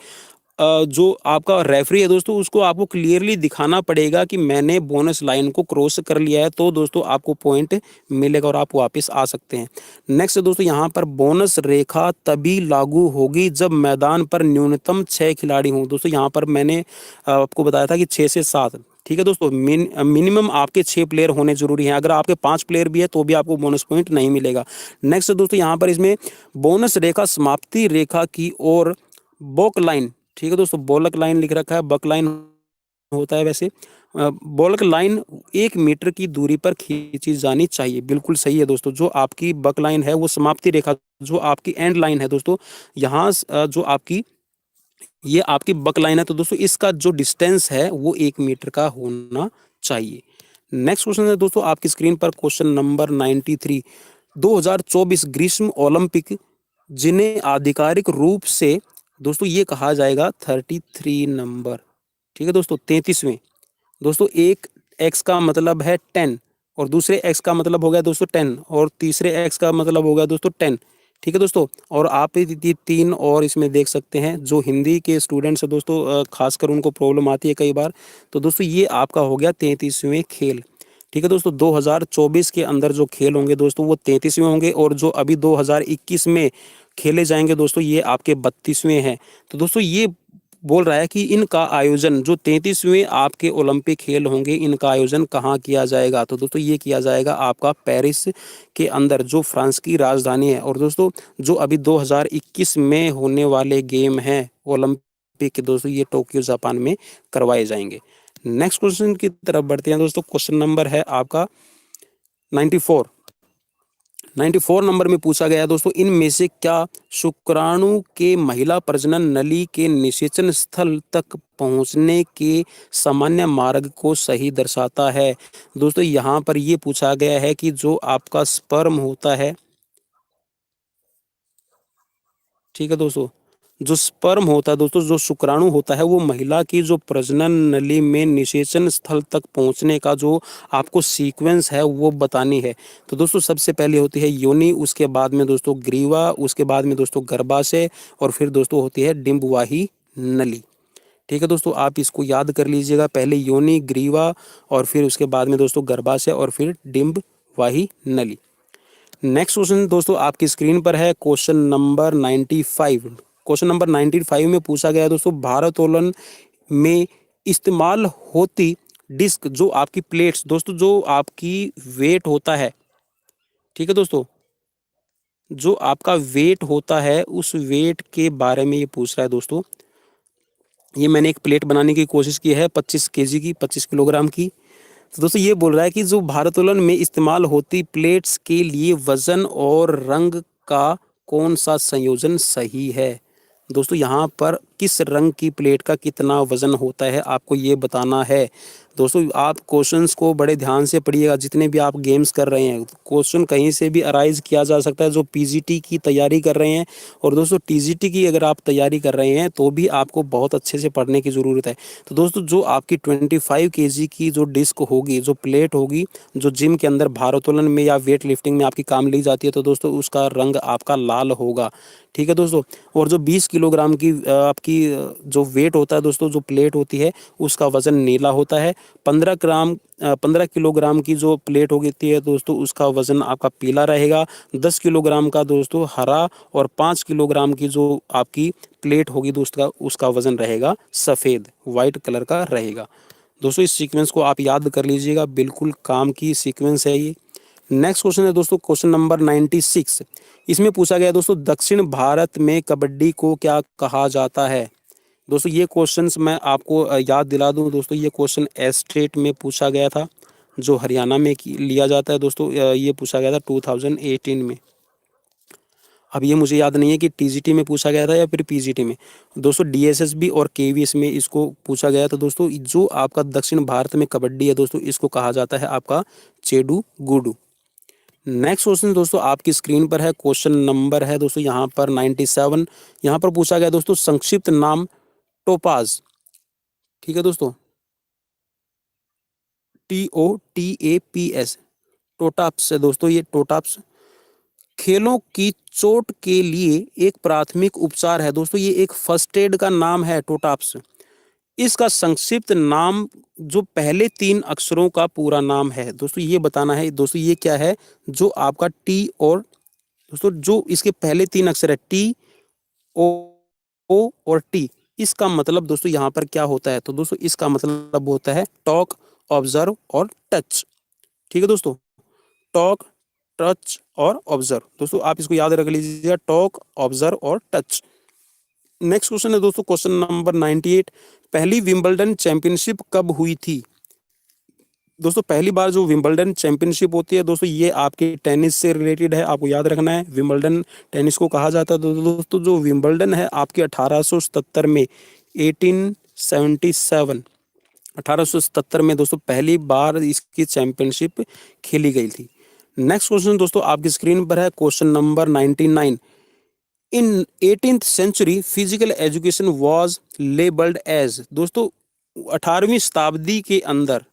जो आपका रेफरी है दोस्तों, उसको आपको क्लियरली दिखाना पड़ेगा कि मैंने बोनस लाइन को क्रॉस कर लिया है, तो दोस्तों आपको पॉइंट मिलेगा और आप वापस आ सकते हैं। नेक्स्ट दोस्तों यहाँ पर बोनस रेखा तभी लागू होगी जब मैदान पर न्यूनतम 6 खिलाड़ी हों। दोस्तों यहाँ पर मैंने आपको बताया था कि 6 से 7, ठीक है दोस्तों, मिनिमम आपके 6 प्लेयर होने जरूरी हैं। अगर आपके 5 प्लेयर भी है तो भी आपको बोनस पॉइंट नहीं मिलेगा। नेक्स्ट दोस्तों यहाँ पर इसमें बोनस रेखा समाप्ति रेखा की ओर बॉक लाइन, ठीक है दोस्तों, बॉलक लाइन लिख रखा है, बक लाइन होता है वैसे। बॉलक लाइन 1 मीटर की दूरी पर खींची जानी चाहिए। बिल्कुल सही है दोस्तों, जो आपकी बक लाइन है वो समाप्ति रेखा, जो आपकी एंड लाइन है दोस्तों, यहाँ जो आपकी ये आपकी बक लाइन है तो दोस्तों इसका जो डिस्टेंस है वो 1 मीटर का होना चाहिए। नेक्स्ट क्वेश्चन है दोस्तों आपकी स्क्रीन पर, क्वेश्चन नंबर 93। 2024 ग्रीष्म ओलंपिक जिन्हें आधिकारिक रूप से दोस्तों ये कहा जाएगा 33 नंबर, ठीक है दोस्तों, 33वें। दोस्तों एक एक्स का मतलब है 10 और दूसरे एक्स का मतलब हो गया दोस्तों 10 और तीसरे एक्स का मतलब हो गया दोस्तों 10, ठीक है दोस्तों। और आप ये 3 और इसमें देख सकते हैं। जो हिंदी के स्टूडेंट्स हैं दोस्तों, खासकर उनको प्रॉब्लम आती है कई बार, तो दोस्तों ये आपका हो गया 33वें खेल, ठीक है दोस्तों। 2024 के अंदर जो खेल होंगे दोस्तों वो 33वें होंगे और जो अभी 2021 में खेले जाएंगे दोस्तों ये आपके 32वें हैं। तो दोस्तों ये बोल रहा है कि इनका आयोजन, जो 33वें आपके ओलंपिक खेल होंगे, इनका आयोजन कहाँ किया जाएगा। तो दोस्तों ये किया जाएगा आपका पेरिस के अंदर, जो फ्रांस की राजधानी है। और दोस्तों जो अभी 2021 में होने वाले गेम हैं ओलंपिक, दोस्तों ये टोक्यो जापान में करवाए जाएंगे। नेक्स्ट क्वेश्चन की तरफ बढ़ते हैं दोस्तों। क्वेश्चन नंबर है आपका 94। 94 नंबर में पूछा गया दोस्तों, इनमें से क्या शुक्राणु के महिला प्रजनन नली के निषेचन स्थल तक पहुंचने के सामान्य मार्ग को सही दर्शाता है। दोस्तों यहाँ पर ये पूछा गया है कि जो आपका स्पर्म होता है, ठीक है दोस्तों, जो स्पर्म होता है दोस्तों, जो शुक्राणु होता है, वो महिला की जो प्रजनन नली में निषेचन स्थल तक पहुंचने का जो आपको सीक्वेंस है वो बतानी है। तो दोस्तों सबसे पहले होती है योनि, उसके बाद में दोस्तों ग्रीवा, उसके बाद में दोस्तों गर्भाशय और फिर दोस्तों होती है डिंबवाही नली, ठीक है दोस्तों। आप इसको याद कर लीजिएगा, पहले योनि, ग्रीवा और फिर उसके बाद में दोस्तों गर्भाशय और फिर डिंबवाही नली। नेक्स्ट क्वेश्चन दोस्तों आपकी स्क्रीन पर है, क्वेश्चन नंबर 95। क्वेश्चन नंबर 95 में पूछा गया दोस्तों, भारोत्तोलन में इस्तेमाल होती डिस्क, जो आपकी प्लेट्स दोस्तों, जो आपकी वेट होता है, ठीक है दोस्तों, जो आपका वेट होता है उस वेट के बारे में ये पूछ रहा है दोस्तों। ये मैंने एक प्लेट बनाने की कोशिश की है 25 केजी की, 25 किलोग्राम की। तो दोस्तों ये बोल रहा है कि जो भारोत्तोलन में इस्तेमाल होती प्लेट्स के लिए वजन और रंग का कौन सा संयोजन सही है। दोस्तों यहाँ पर किस रंग की प्लेट का कितना वजन होता है आपको ये बताना है। दोस्तों आप क्वेश्चंस को बड़े ध्यान से पढ़िएगा। जितने भी आप गेम्स कर रहे हैं, क्वेश्चन कहीं से भी अराइज किया जा सकता है। जो पीजीटी की तैयारी कर रहे हैं और दोस्तों टीजीटी की अगर आप तैयारी कर रहे हैं तो भी आपको बहुत अच्छे से पढ़ने की ज़रूरत है। तो दोस्तों जो आपकी 25 केजी की जो डिस्क होगी, जो प्लेट होगी, जो जिम के अंदर भारोत्तोलन में या वेट लिफ्टिंग में आपकी काम ली जाती है, तो दोस्तों उसका रंग आपका लाल होगा। ठीक है दोस्तों। और जो 20 किलोग्राम की आपकी जो वेट होता है दोस्तों, जो प्लेट होती है, उसका वजन नीला होता है। 15 किलोग्राम की जो प्लेट होती है दोस्तों, उसका वजन आपका पीला रहेगा। 10 किलोग्राम का दोस्तों हरा, और 5 किलोग्राम की जो आपकी प्लेट होगी दोस्तों, उसका वजन रहेगा सफ़ेद, वाइट कलर का रहेगा। दोस्तों इस सीक्वेंस को आप याद कर लीजिएगा, बिल्कुल काम की सीक्वेंस है ये। नेक्स्ट क्वेश्चन है दोस्तों क्वेश्चन नंबर 96। इसमें पूछा गया दोस्तों, दक्षिण भारत में कबड्डी को क्या कहा जाता है। दोस्तों ये क्वेश्चंस मैं आपको याद दिला दूं दोस्तों, ये क्वेश्चन एस्टेट में पूछा गया था, जो हरियाणा में लिया जाता है दोस्तों। ये पूछा गया था 2018 में। अब ये मुझे याद नहीं है कि टीजीटी में पूछा गया था या फिर पीजीटी में। दोस्तों डीएसएसबी और केवीएस में इसको पूछा गया था दोस्तों। जो आपका दक्षिण भारत में कबड्डी है दोस्तों, इसको कहा जाता है आपका चेडू गुडू। नेक्स्ट क्वेश्चन दोस्तों आपकी स्क्रीन पर है, क्वेश्चन नंबर है दोस्तों यहाँ पर 97। यहाँ पर पूछा गया दोस्तों, संक्षिप्त नाम टोपाज। ठीक है दोस्तों, TOTAPS, टोटाप्स है दोस्तों, ये टोटाप्स खेलों की चोट के लिए एक प्राथमिक उपचार है दोस्तों। ये एक फर्स्ट एड का नाम है टोटाप्स। इसका संक्षिप्त नाम, जो पहले 3 अक्षरों का पूरा नाम है दोस्तों, ये बताना है दोस्तों। ये क्या है, जो आपका टी और दोस्तों जो इसके पहले 3 अक्षर है, TO और T, इसका मतलब दोस्तों यहाँ पर क्या होता है। तो दोस्तों इसका मतलब होता है टॉक, ऑब्जर्व और टच। ठीक है दोस्तों, टॉक, टच और ऑब्जर्व। दोस्तों आप इसको याद रख लीजिएगा, टॉक, ऑब्जर्व और टच। नेक्स्ट क्वेश्चन है दोस्तों क्वेश्चन नंबर 98। पहली विंबलडन चैंपियनशिप कब हुई थी। दोस्तों पहली बार जो विंबलडन चैंपियनशिप होती है दोस्तों, ये आपके टेनिस से रिलेटेड है, आपको याद रखना है। विंबलडन टेनिस को कहा जाता है। तो दोस्तों जो विंबलडन है आपके 1877 में, 1877, 1877 में दोस्तों पहली बार इसकी चैंपियनशिप खेली गई थी। नेक्स्ट क्वेश्चन दोस्तों आपकी स्क्रीन पर है, question number 99। In 18th century physical education was labelled as. दोस्तों 18वीं शताब्दी के अंदर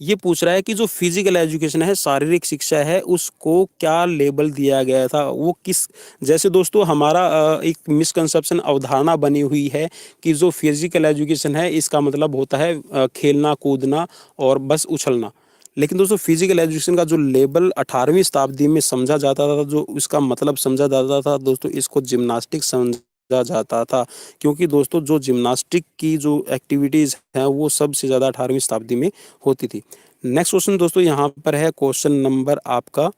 ये पूछ रहा है कि जो फिजिकल एजुकेशन है, शारीरिक शिक्षा है, उसको क्या लेबल दिया गया था, वो किस। जैसे दोस्तों हमारा एक मिसकंसेप्शन, अवधारणा बनी हुई है कि जो फिजिकल एजुकेशन है इसका मतलब होता है खेलना कूदना और बस उछलना। लेकिन दोस्तों फिजिकल एजुकेशन का जो लेबल 18वीं शताब्दी में समझा जाता था, जो इसका मतलब समझा जाता था दोस्तों, इसको जिम्नास्टिक समझा जाता था। क्योंकि दोस्तों जो जिम्नास्टिक की जो एक्टिविटीज़ हैं वो सबसे ज़्यादा 18वीं शताब्दी में होती थी। नेक्स्ट क्वेश्चन दोस्तों यहाँ पर है, क्वेश्चन नंबर आपका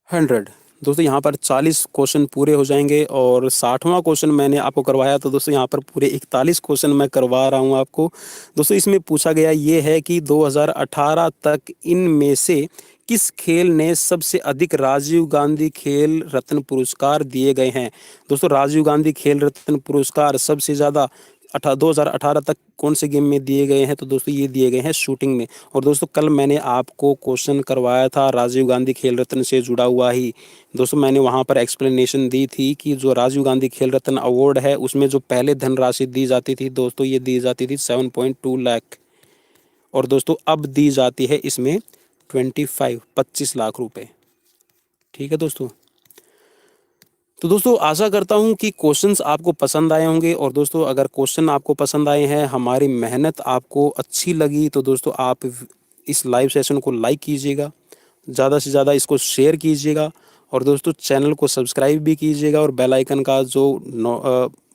100। दोस्तों यहाँ पर 40 क्वेश्चन पूरे हो जाएंगे और 60वां क्वेश्चन मैंने आपको करवाया, तो दोस्तों यहाँ पर पूरे 41 क्वेश्चन मैं करवा रहा हूँ आपको। दोस्तों इसमें पूछा गया ये है कि 2018 तक इनमें से किस खेल ने सबसे अधिक राजीव गांधी खेल रत्न पुरस्कार दिए गए हैं। दोस्तों राजीव गांधी खेल रत्न पुरस्कार सबसे ज़्यादा 2018 तक कौन से गेम में दिए गए हैं। तो दोस्तों ये दिए गए हैं शूटिंग में। और दोस्तों कल मैंने आपको क्वेश्चन करवाया था राजीव गांधी खेल रत्न से जुड़ा हुआ ही। दोस्तों मैंने वहां पर एक्सप्लेनेशन दी थी कि जो राजीव गांधी खेल रत्न अवार्ड है उसमें जो पहले धनराशि दी जाती थी दोस्तों, ये दी जाती थी 7.2 लाख, और दोस्तों अब दी जाती है इसमें 25 लाख रुपए। ठीक है दोस्तों। तो दोस्तों आशा करता हूं कि क्वेश्चंस आपको पसंद आए होंगे। और दोस्तों अगर क्वेश्चन आपको पसंद आए हैं, हमारी मेहनत आपको अच्छी लगी, तो दोस्तों आप इस लाइव सेशन को लाइक कीजिएगा, ज़्यादा से ज़्यादा इसको शेयर कीजिएगा, और दोस्तों चैनल को सब्सक्राइब भी कीजिएगा, और बेल आइकन का जो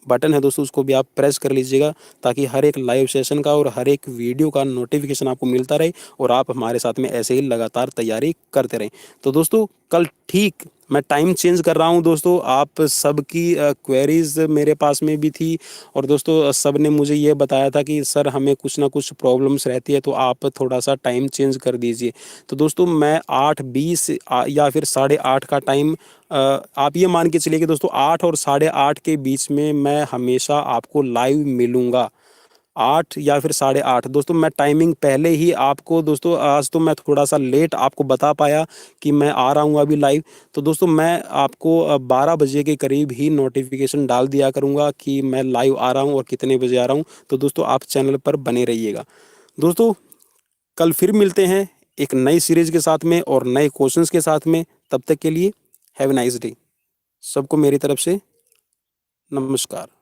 बटन है दोस्तों उसको भी आप प्रेस कर लीजिएगा, ताकि हर एक लाइव सेशन का और हर एक वीडियो का नोटिफिकेशन आपको मिलता रहे और आप हमारे साथ में ऐसे ही लगातार तैयारी करते रहें। तो दोस्तों कल ठीक मैं टाइम चेंज कर रहा हूं दोस्तों, आप सबकी क्वेरीज मेरे पास में भी थी, और दोस्तों सब ने मुझे ये बताया था कि सर हमें कुछ ना कुछ प्रॉब्लम्स रहती है, तो आप थोड़ा सा टाइम चेंज कर दीजिए। तो दोस्तों मैं 8:20 या फिर 8:30 का टाइम, आप ये मान के चलिए कि दोस्तों 8 और 8:30 के बीच में मैं हमेशा आपको लाइव मिलूँगा। 8 या फिर 8:30 दोस्तों मैं टाइमिंग पहले ही आपको दोस्तों आज तो मैं थोड़ा-सा लेट आपको बता पाया कि मैं आ रहा हूँ अभी लाइव। तो दोस्तों मैं आपको 12 बजे के करीब ही नोटिफ़िकेशन डाल दिया करूँगा कि मैं लाइव आ रहा हूँ और कितने बजे आ रहा हूँ। तो दोस्तों आप चैनल पर बने रहिएगा। दोस्तों कल फिर मिलते हैं एक नई सीरीज़ के साथ में और नए क्वेश्चंस के साथ में। तब तक के लिए हैव अ नाइस डे। सबको मेरी तरफ से नमस्कार।